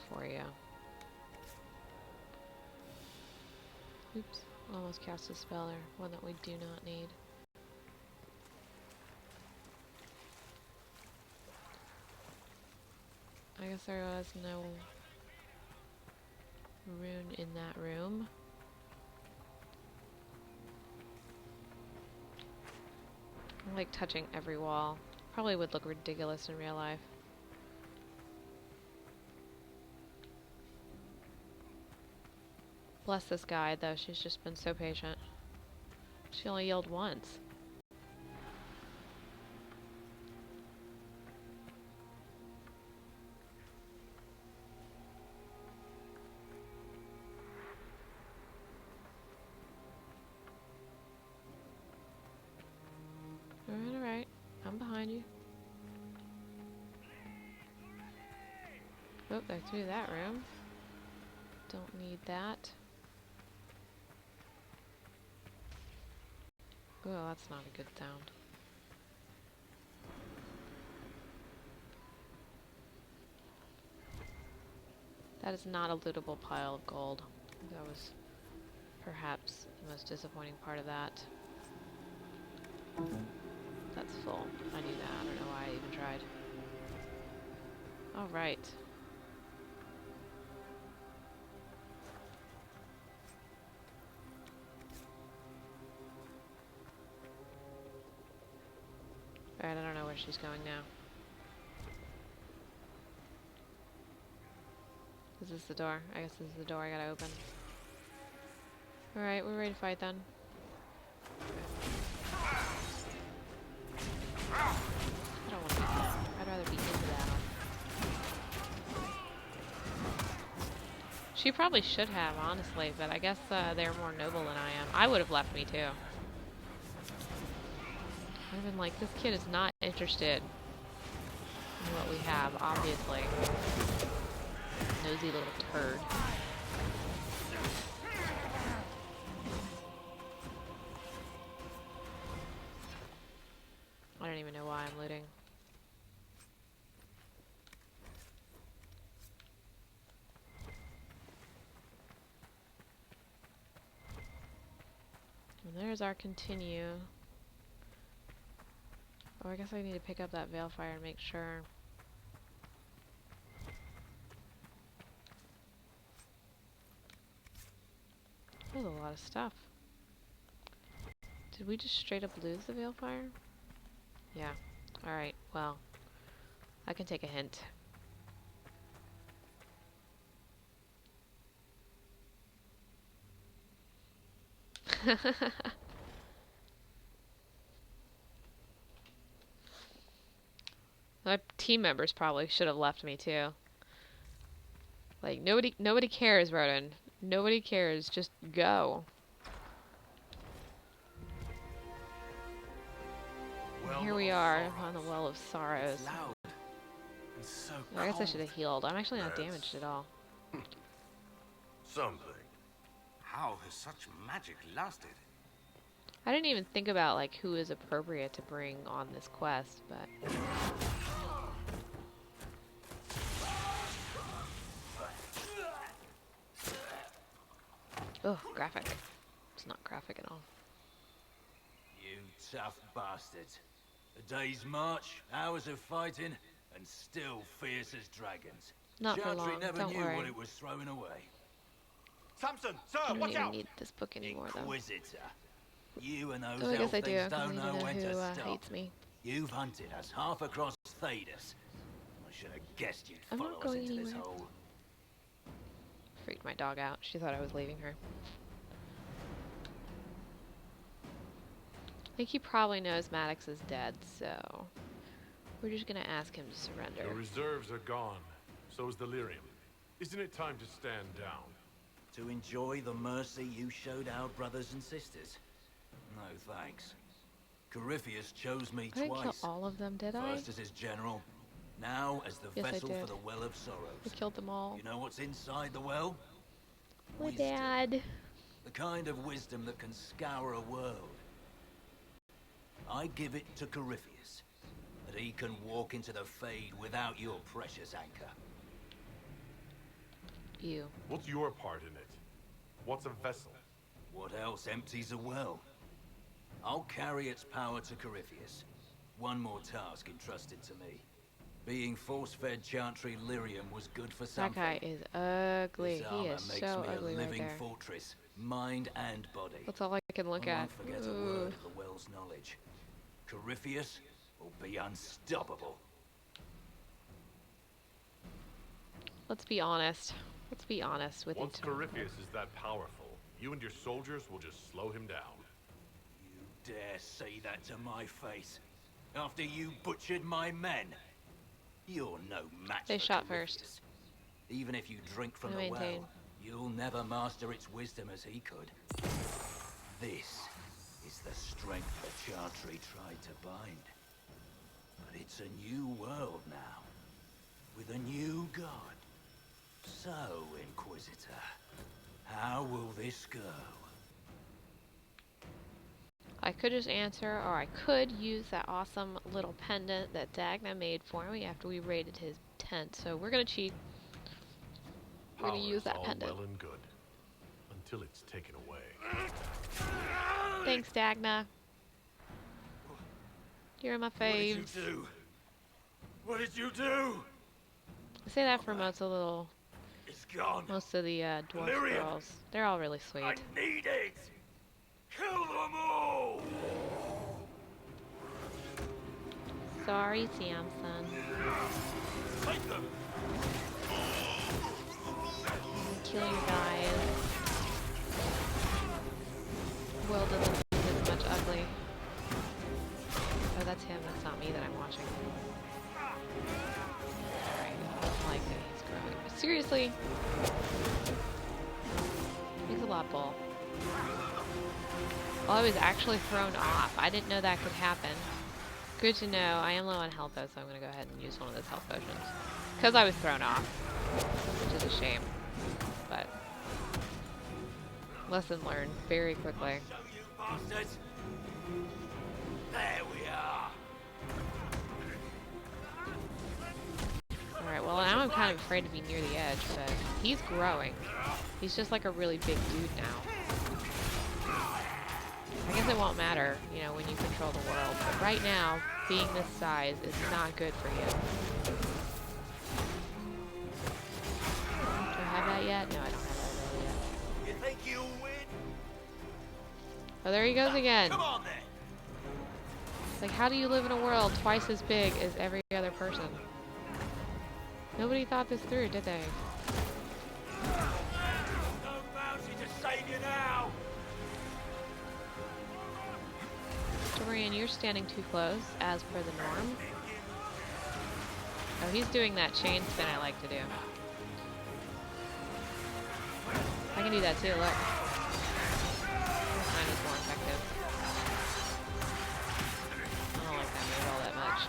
for you. Oops. Almost cast a spell there. One that we do not need. I guess there was no rune in that room. I like touching every wall. Probably would look ridiculous in real life. Bless this guide though, she's just been so patient. She only yelled once. Alright, alright. I'm behind you. Oh, they're through that room. Don't need that. Oh, that's not a good sound. That is not a lootable pile of gold. That was perhaps the most disappointing part of that. That's full. I knew that. I don't know why I even tried. Alright. Alright, I don't know where she's going now. Is this the door? I guess this is the door I gotta open. Alright, we're ready to fight then. I don't want to be there. I'd rather be in the battle. She probably should have, honestly, but I guess they're more noble than I am. I would have left me too. I've been like, this kid is not interested in what we have, obviously. Nosy little turd. I don't even know why I'm looting. And there's our continue. Oh, I guess I need to pick up that Veilfire and make sure. There's a lot of stuff. Did we just straight up lose the Veilfire? Yeah. Alright, well. I can take a hint. My team members probably should have left me too. Like, nobody cares, Rodin. Nobody cares. Just go. And here we are on the Well of Sorrows. It's loud and so Oh, I guess I cold. should have healed. I'm actually not Yes. damaged at all. Something. How has such magic lasted? I didn't even think about like who is appropriate to bring on this quest, but oh, graphic. It's not graphic at all. You tough bastards. A day's march, hours of fighting, and still fierce as dragons. Not for Chartry long. never Don't knew worry. what it was throwing away. Samson, I sir, don't watch even out! need this book anymore, though. Inquisitor. You and those Oh, I guess I do. elf things 'Cause I don't need to know know when who to stop. hates me. You've hunted us half across Thedas. I should have guessed you'd I'm follow not us going into this anywhere. hole. Freaked my dog out. She thought I was leaving her. I think he probably knows Maddox is dead, so we're just gonna ask him to surrender. Your reserves are gone. So is the lyrium. Isn't it time to stand down? To enjoy the mercy you showed our brothers and sisters? No thanks. Corypheus chose me I didn't kill twice. all of them, did I? First as his general, now as the Yes, I vessel for did. the Well of Sorrows. I killed them all. You know what's inside the well? My Wisdom. dad. The kind of wisdom that can scour a world. I give it to Corypheus, that he can walk into the Fade without your precious anchor. You. What's your part in it? What's a vessel? What else empties a well? I'll carry its power to Corypheus. One more task entrusted to me. Being force-fed Chantry Lyrium was good for That something. guy is ugly. This He armor is makes so me ugly a right living there. fortress, mind and body. That's all I can look I at. won't forget a word of the well's knowledge. Corypheus will be unstoppable. Let's be honest. Let's be honest with Once each other. Corypheus is that powerful, you and your soldiers will just slow him down. You dare say that to my face? After you butchered my men? You're no match They for shot Corypheus. first. Even if you drink from I the maintain. well, you'll never master its wisdom as he could. This is the strength the Chantry tried to bind. But it's a new world now, with a new god. So, Inquisitor, how will this go? I could just answer, or I could use that awesome little pendant that Dagna made for me after we raided his tent. So we're gonna cheat. We're gonna use that all pendant. well and good, until it's taken away. Thanks, Dagna. You're my faves. What did you do? What did you do? I say that for most of the little, It's gone. most of the dwarf Lyrium. girls. They're all really sweet. I need it! Kill them all! Sorry, Samson. Take them! Kill you guys. Will doesn't look as much ugly. Oh, that's him. That's not me that I'm watching. Alright, I don't like that he's growing. But seriously? He's a lot bull. Well, I was actually thrown off. I didn't know that could happen. Good to know. I am low on health though, so I'm going to go ahead and use one of those health potions. Because I was thrown off. Which is a shame. But lesson learned very quickly. Show you bastards! There we are! Alright, well now I'm kind of afraid to be near the edge, but he's growing. He's just like a really big dude now. I guess it won't matter, you know, when you control the world, but right now, being this size is not good for you. Do I have that yet? No, I don't have that really yet. You think you'll win? Oh, there he goes again. Come on then! Like, how do you live in a world twice as big as every other person? Nobody thought this through, did they? No bounty to save you now! Dorian, you're standing too close, as per the norm. Oh, he's doing that chain spin I like to do. I can do that too, look. Mine is more effective. I don't like that move all that much.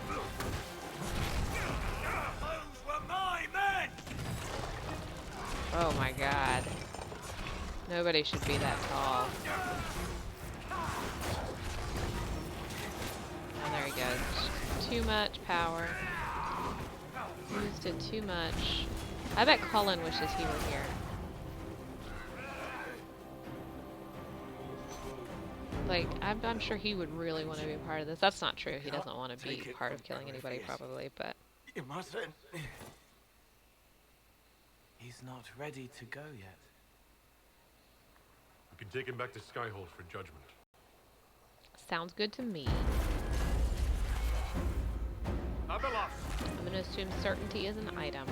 Those were my men! Oh my god. Nobody should be that tall. Oh, there he goes. Too much power. Used it too much. I bet Cullen wishes he were here. Like, I'm sure he would really want to be a part of this. That's not true. He doesn't want to be part of killing anybody, probably, but... You mustn't. He's not ready to go yet. You can take him back to Skyhold for judgment. Sounds good to me. Abelos! I'm gonna assume certainty is an item.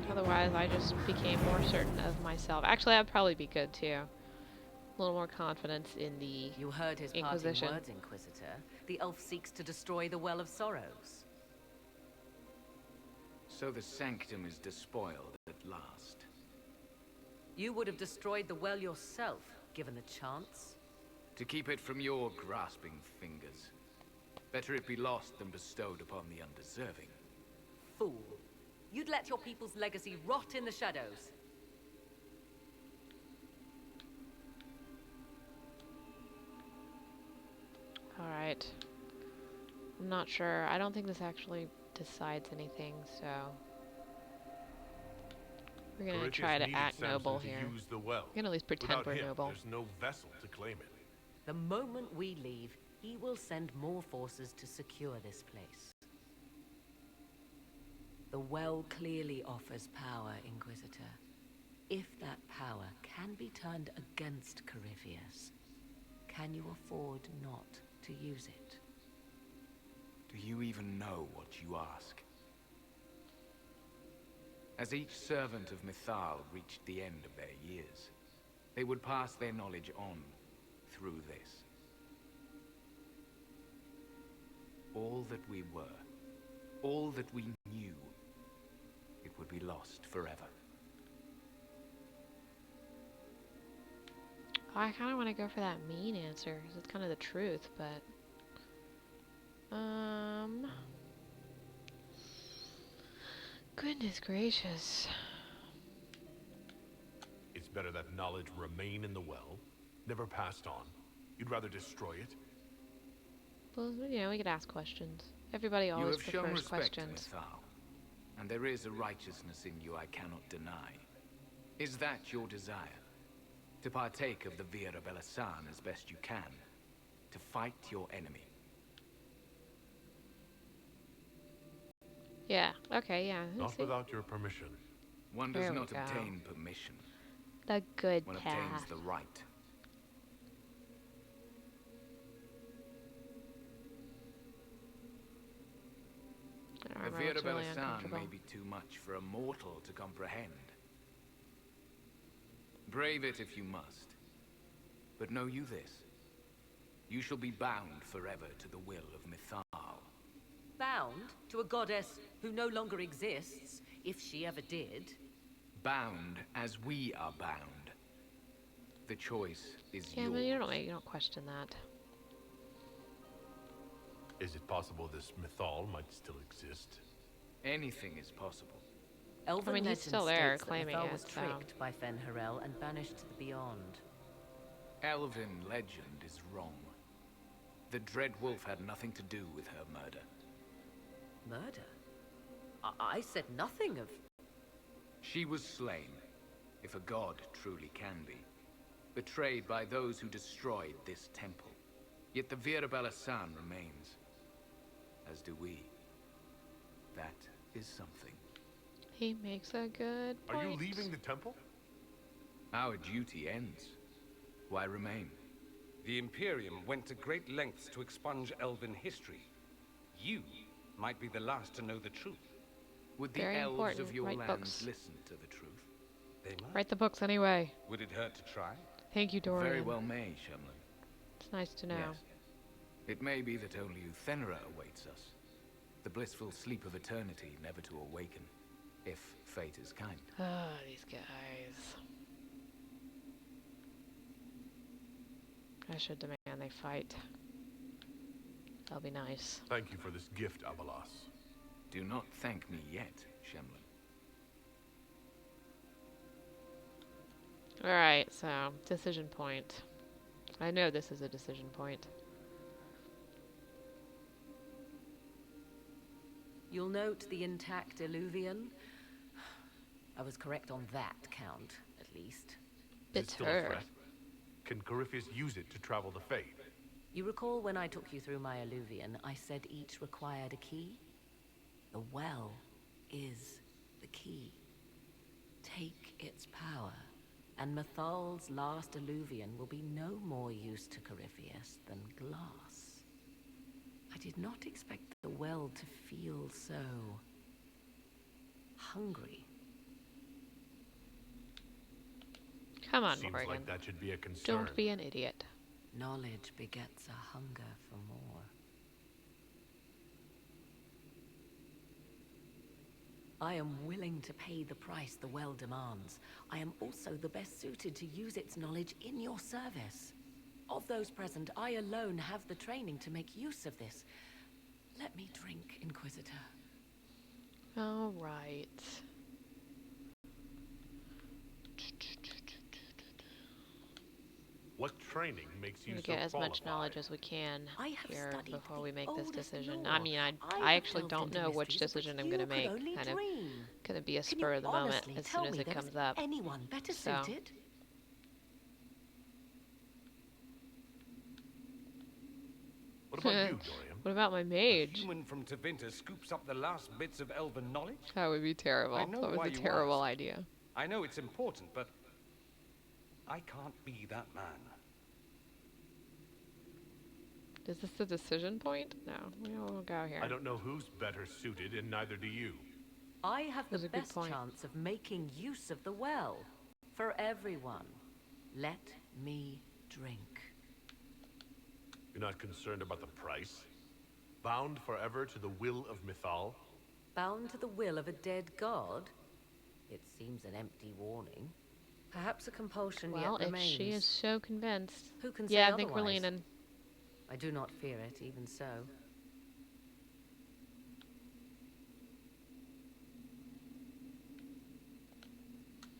Otherwise, I just became more certain of myself. Actually, that'd probably be good, too. A little more confidence in the You heard his parting Inquisition. words, Inquisitor. The elf seeks to destroy the Well of Sorrows. So the sanctum is despoiled at last. You would have destroyed the well yourself, given the chance. To keep it from your grasping fingers. Better it be lost than bestowed upon the undeserving. Fool. You'd let your people's legacy rot in the shadows. Alright. I'm not sure. I don't think this actually decides anything, so... We're gonna try to act noble here. The well. We're gonna at least pretend Without we're him, noble. there's no vessel to claim it. The moment we leave, he will send more forces to secure this place. The well clearly offers power, Inquisitor. If that power can be turned against Corypheus, can you afford not to use it? Do you even know what you ask? As each servant of Mythal reached the end of their years, they would pass their knowledge on through this. All that we were, all that we knew, it would be lost forever. I kind of want to go for that mean answer, 'cause it's kind of the truth, but... Goodness gracious. It's better that knowledge remain in the well, never passed on. You'd rather destroy it? Well, you know, we could ask questions. Everybody always You have shown prefers respect questions. to Mythal, and there is a righteousness in you I cannot deny. Is that your desire? To partake of the Via Belasan as best you can? To fight your enemy? Yeah, okay, yeah. Not without your permission. One does There we not go. obtain permission. The good One path. obtains the right. I The don't know, Via it's really Belasan uncomfortable. may be too much for a mortal to comprehend. Brave it if you must. But know you this. You shall be bound forever to the will of Mythal. Bound to a goddess who no longer exists, if she ever did. Bound as we are bound. The choice is Yeah, yours. but you don't question that. Is it possible this Mythal might still exist? Anything is possible. Elven I mean, he's legend still there, states that claiming Mythal it, was so- tricked by Fen'Harel and banished to the Beyond. Elven legend is wrong. The Dread Wolf had nothing to do with her murder. Murder? I said nothing of... She was slain, if a god truly can be. Betrayed by those who destroyed this temple. Yet the Via Belasan remains. As do we. That is something. He makes a good point. Are you leaving the temple? Our duty ends. Why remain? The Imperium went to great lengths to expunge Elven history. You might be the last to know the truth. Would the Very elves important. of your Write lands books. listen to the truth? They might. Write the books anyway. Would it hurt to try? Thank you, Dorian. Very well may, Shemlin. It's nice to know. Yes. It may be that only Uthenera awaits us. The blissful sleep of eternity, never to awaken, if fate is kind. Ah, these guys. I should demand they fight. That'll be nice. Thank you for this gift, Avalas. Do not thank me yet, Shemlin. Alright, so, decision point. I know this is a decision point. You'll note the intact Illuvian. I was correct on that count, at least. Is it It's still a her. threat? Can Corypheus use it to travel the Fade? You recall when I took you through my Illuvian, I said each required a key? The well is the key. Take its power, and Mythal's last Illuvian will be no more use to Corypheus than glass. I did not expect the well to feel so... hungry. Come on, Seems Morgan. like that should be a concern. Don't be an idiot. Knowledge begets a hunger for more. I am willing to pay the price the well demands. I am also the best suited to use its knowledge in your service. Of those present, I alone have the training to make use of this. Let me drink, Inquisitor. All right. What training makes you We so get as much qualified? knowledge as we can I have here studied before the we make this oldest decision. lore. I mean, I have actually delved don't into know which mysteries of which decision I'm you gonna could make. only Kind of dream. gonna be a Can spur you of the moment honestly as tell soon as me it there comes is up. anyone better So. suited? What about you, Dorian? What about my A mage? human from Tevinter scoops up the last bits of elven knowledge? That would be terrible. I know That was why a you terrible ask. idea. I know it's important, but I can't be that man. Is this the decision point? No, we won't go here. I don't know who's better suited, and neither do you. I have the That's a good best point. chance of making use of the well. For everyone. Let me drink. You're not concerned about the price? Bound forever to the will of Mythal? Bound to the will of a dead god? It seems an empty warning. Perhaps a compulsion Well, yet if remains. she is so convinced. Who can say Yeah, I think we're otherwise? leaning. I do not fear it, even so.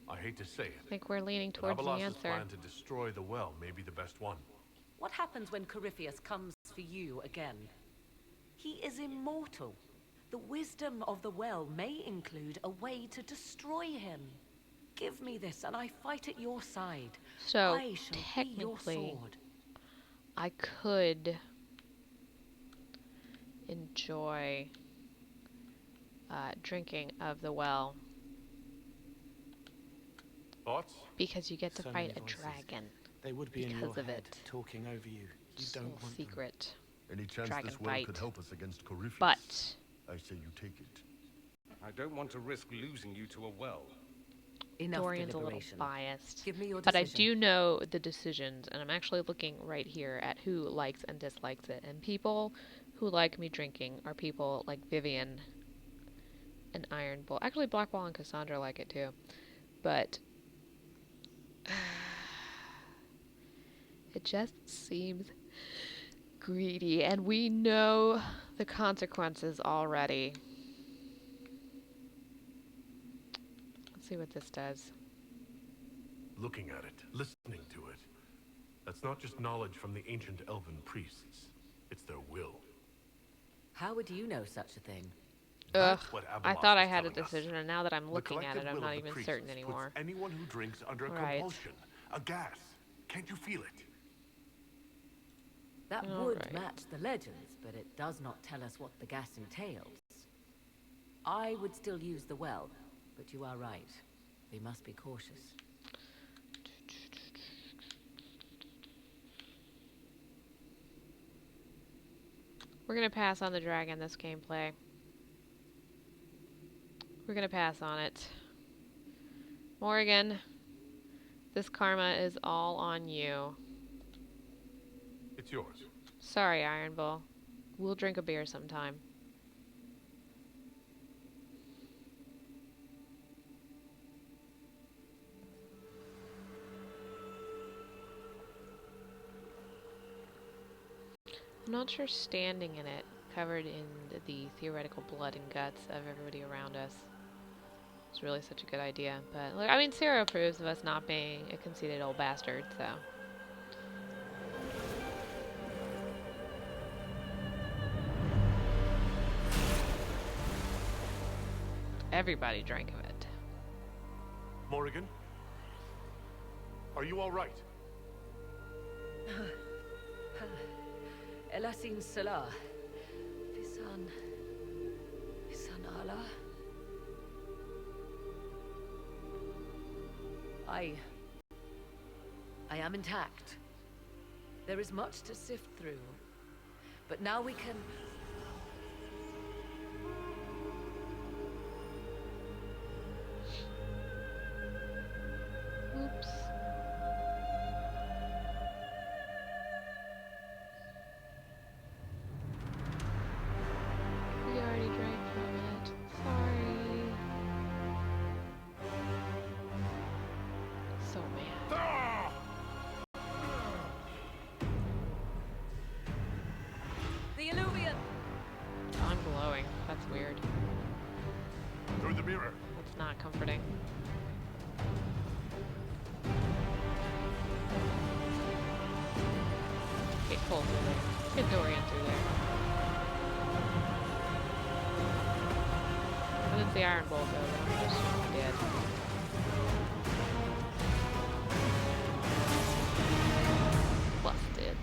I hate to say I it, think we're leaning but towards the Abelas's answer. plan to destroy the well may be the best one. What happens when Corypheus comes for you again? He is immortal. The wisdom of the well may include a way to destroy him. Give me this, and I fight at your side. So, I shall be your technically, sword. I could enjoy drinking of the well Thoughts? because you get to So fight many a voices. dragon. They would be in your Because of head, it. talking over you. You It's don't a want them. secret. Any chance Dragon this well fight. could help us against Corypheus? But I say you take it. I don't want to risk losing you to a well. Enough Dorian's a little deliberation. biased. Give me your But I decision. do know the decisions, and I'm actually looking right here at who likes and dislikes it. And people who like me drinking are people like Vivian and Iron Bull. Actually, Blackwall and Cassandra like it too. But it just seems greedy, and we know the consequences already. Let's see what this does. Looking at it, listening to it. That's not just knowledge from the ancient elven priests. It's their will. How would you know such a thing? Ugh, That's what I Abelas thought I is had a telling us. decision, and now that I'm The looking at collective it, I'm will not of the even priests certain puts anymore. anyone who drinks under a Right. compulsion, a gas. Can't you feel it? That All would right. match the legends, but it does not tell us what the gas entails. I would still use the well, but you are right. We must be cautious. We're gonna pass on the dragon this gameplay. We're gonna pass on it. Morrigan, this karma is all on you. It's yours. Sorry, Iron Bull. We'll drink a beer sometime. I'm not sure standing in it, covered in the theoretical blood and guts of everybody around us, is really such a good idea. But, look, I mean, Sarah approves of us not being a conceited old bastard, so. Everybody drank of it. Morrigan? Are you all right? Elasin Salah. Pisan Allah. I am intact. There is much to sift through. But now we can... Oops. We already drank from it. Sorry. So mad. The Illuvian! through the mirror. That's not comforting. Get Cole through there. Get Dorian through there. Where does the Iron Bolt go? I'm just dead. Busted.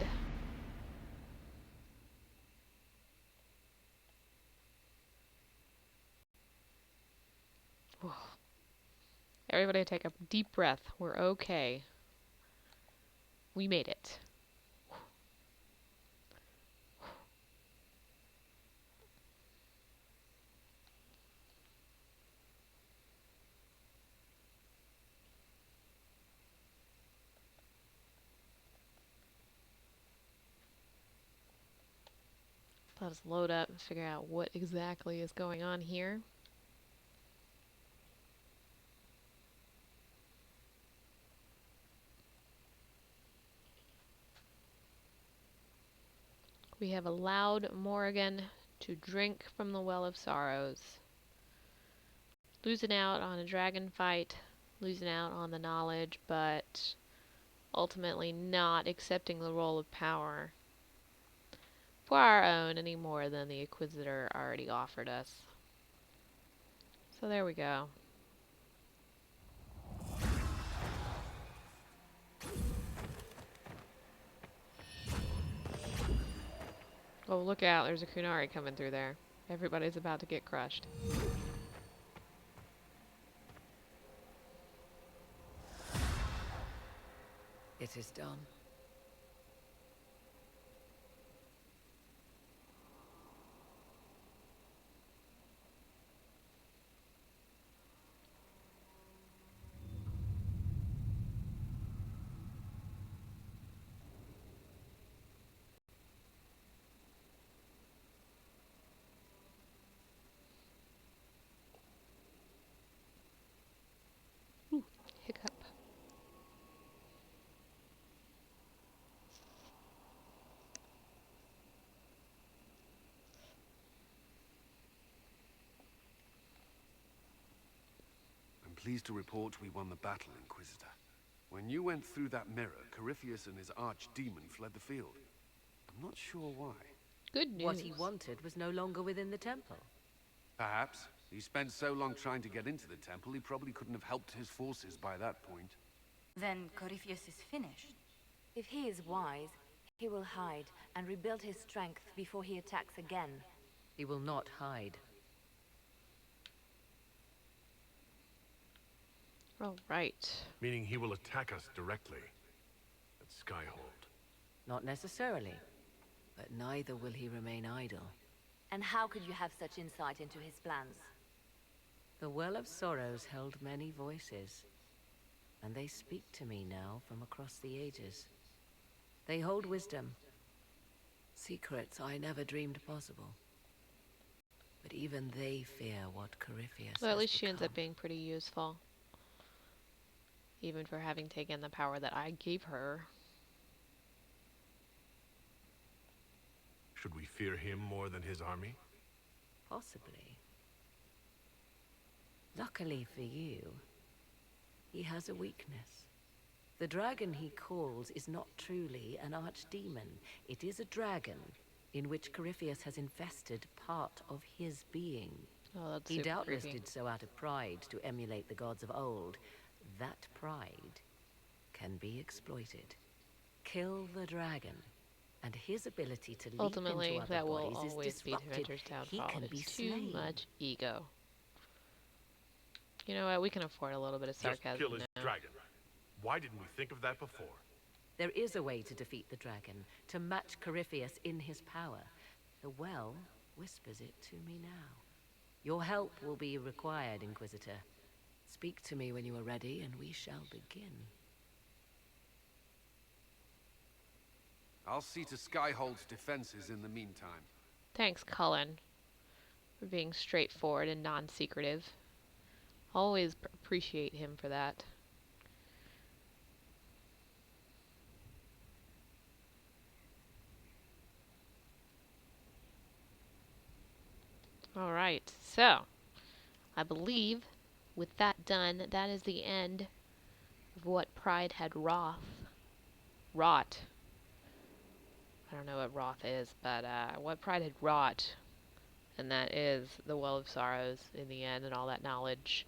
Whew. Everybody take a deep breath. We're okay. We made it. Let us load up and figure out what exactly is going on here. We have allowed Morrigan to drink from the Well of Sorrows. Losing out on a dragon fight, losing out on the knowledge, but ultimately not accepting the role of power for our own any more than the Inquisitor already offered us. So there we go. Oh, look out, there's a Kunari coming through there. Everybody's about to get crushed. It is done. Hiccup. I'm pleased to report we won the battle, Inquisitor. When you went through that mirror, Corypheus and his archdemon fled the field. I'm not sure why. Good news. What he wanted was no longer within the temple. Perhaps. He spent so long trying to get into the temple, he probably couldn't have helped his forces by that point. Then Corypheus is finished. If he is wise, he will hide and rebuild his strength before he attacks again. He will not hide. All right. Meaning he will attack us directly at Skyhold. Not necessarily. But neither will he remain idle. And how could you have such insight into his plans? The Well of Sorrows held many voices, and they speak to me now from across the ages. They hold wisdom, secrets I never dreamed possible. But even they fear what Corypheus Well, at has least she ends become. up being pretty useful. Even for having taken the power that I gave her. Should we fear him more than his army? Possibly. Luckily for you, he has a weakness. The dragon he calls is not truly an archdemon. It is a dragon in which Corypheus has invested part of his being. Oh, that's He super doubtless creepy. did so out of pride to emulate the gods of old. That pride can be exploited. Kill the dragon, and his ability to leap Ultimately, into other that will bodies always is be disrupted. Dementor's He downfall. can be It's too slain. much ego. You know what? We can afford a little bit of Just sarcasm kill his now. dragon. Why didn't we think of that before? There is a way to defeat the dragon, to match Corypheus in his power. The well whispers it to me now. Your help will be required, Inquisitor. Speak to me when you are ready, and we shall begin. I'll see to Skyhold's defenses in the meantime. Thanks, Cullen, for being straightforward and non-secretive. Always appreciate him for that. Alright, so I believe with that done, that is the end of what Pride had wrought. I don't know what wrath is, but what Pride had wrought, and that is the Well of Sorrows in the end and all that knowledge.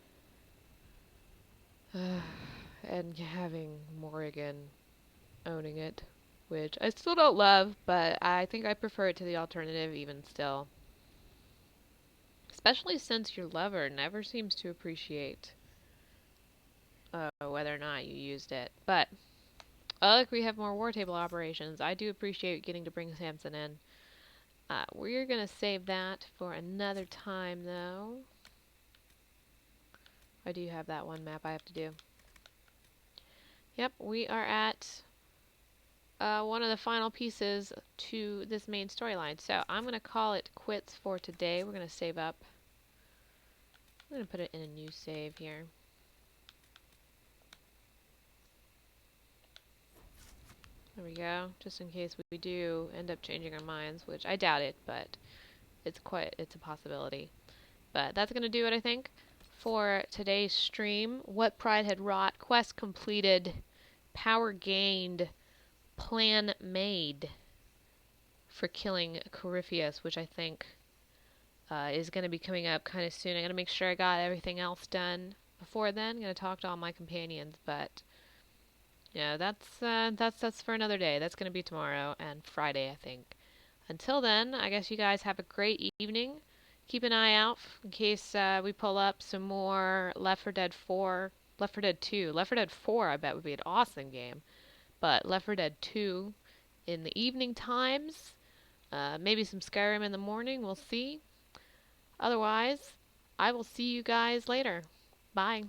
And having Morrigan owning it, which I still don't love, but I think I prefer it to the alternative even still. Especially since your lover never seems to appreciate whether or not you used it. But, look, we have more war table operations. I do appreciate getting to bring Samson in. We're going to save that for another time, though. I do have that one map I have to do. Yep, we are at one of the final pieces to this main storyline. So I'm going to call it quits for today. We're going to save up. I'm going to put it in a new save here. There we go, just in case we do end up changing our minds, which I doubt it, but it's a possibility. But that's going to do it, I think, for today's stream. What Pride had wrought, quest completed, power gained, plan made for killing Corypheus, which I think is going to be coming up kind of soon. I'm going to make sure I got everything else done before then. I'm going to talk to all my companions, but yeah, that's for another day. That's going to be tomorrow and Friday, I think. Until then, I guess you guys have a great evening. Keep an eye out in case we pull up some more Left 4 Dead 4, Left 4 Dead 2. Left 4 Dead 4, I bet, would be an awesome game. But Left 4 Dead 2 in the evening times. Maybe some Skyrim in the morning. We'll see. Otherwise, I will see you guys later. Bye.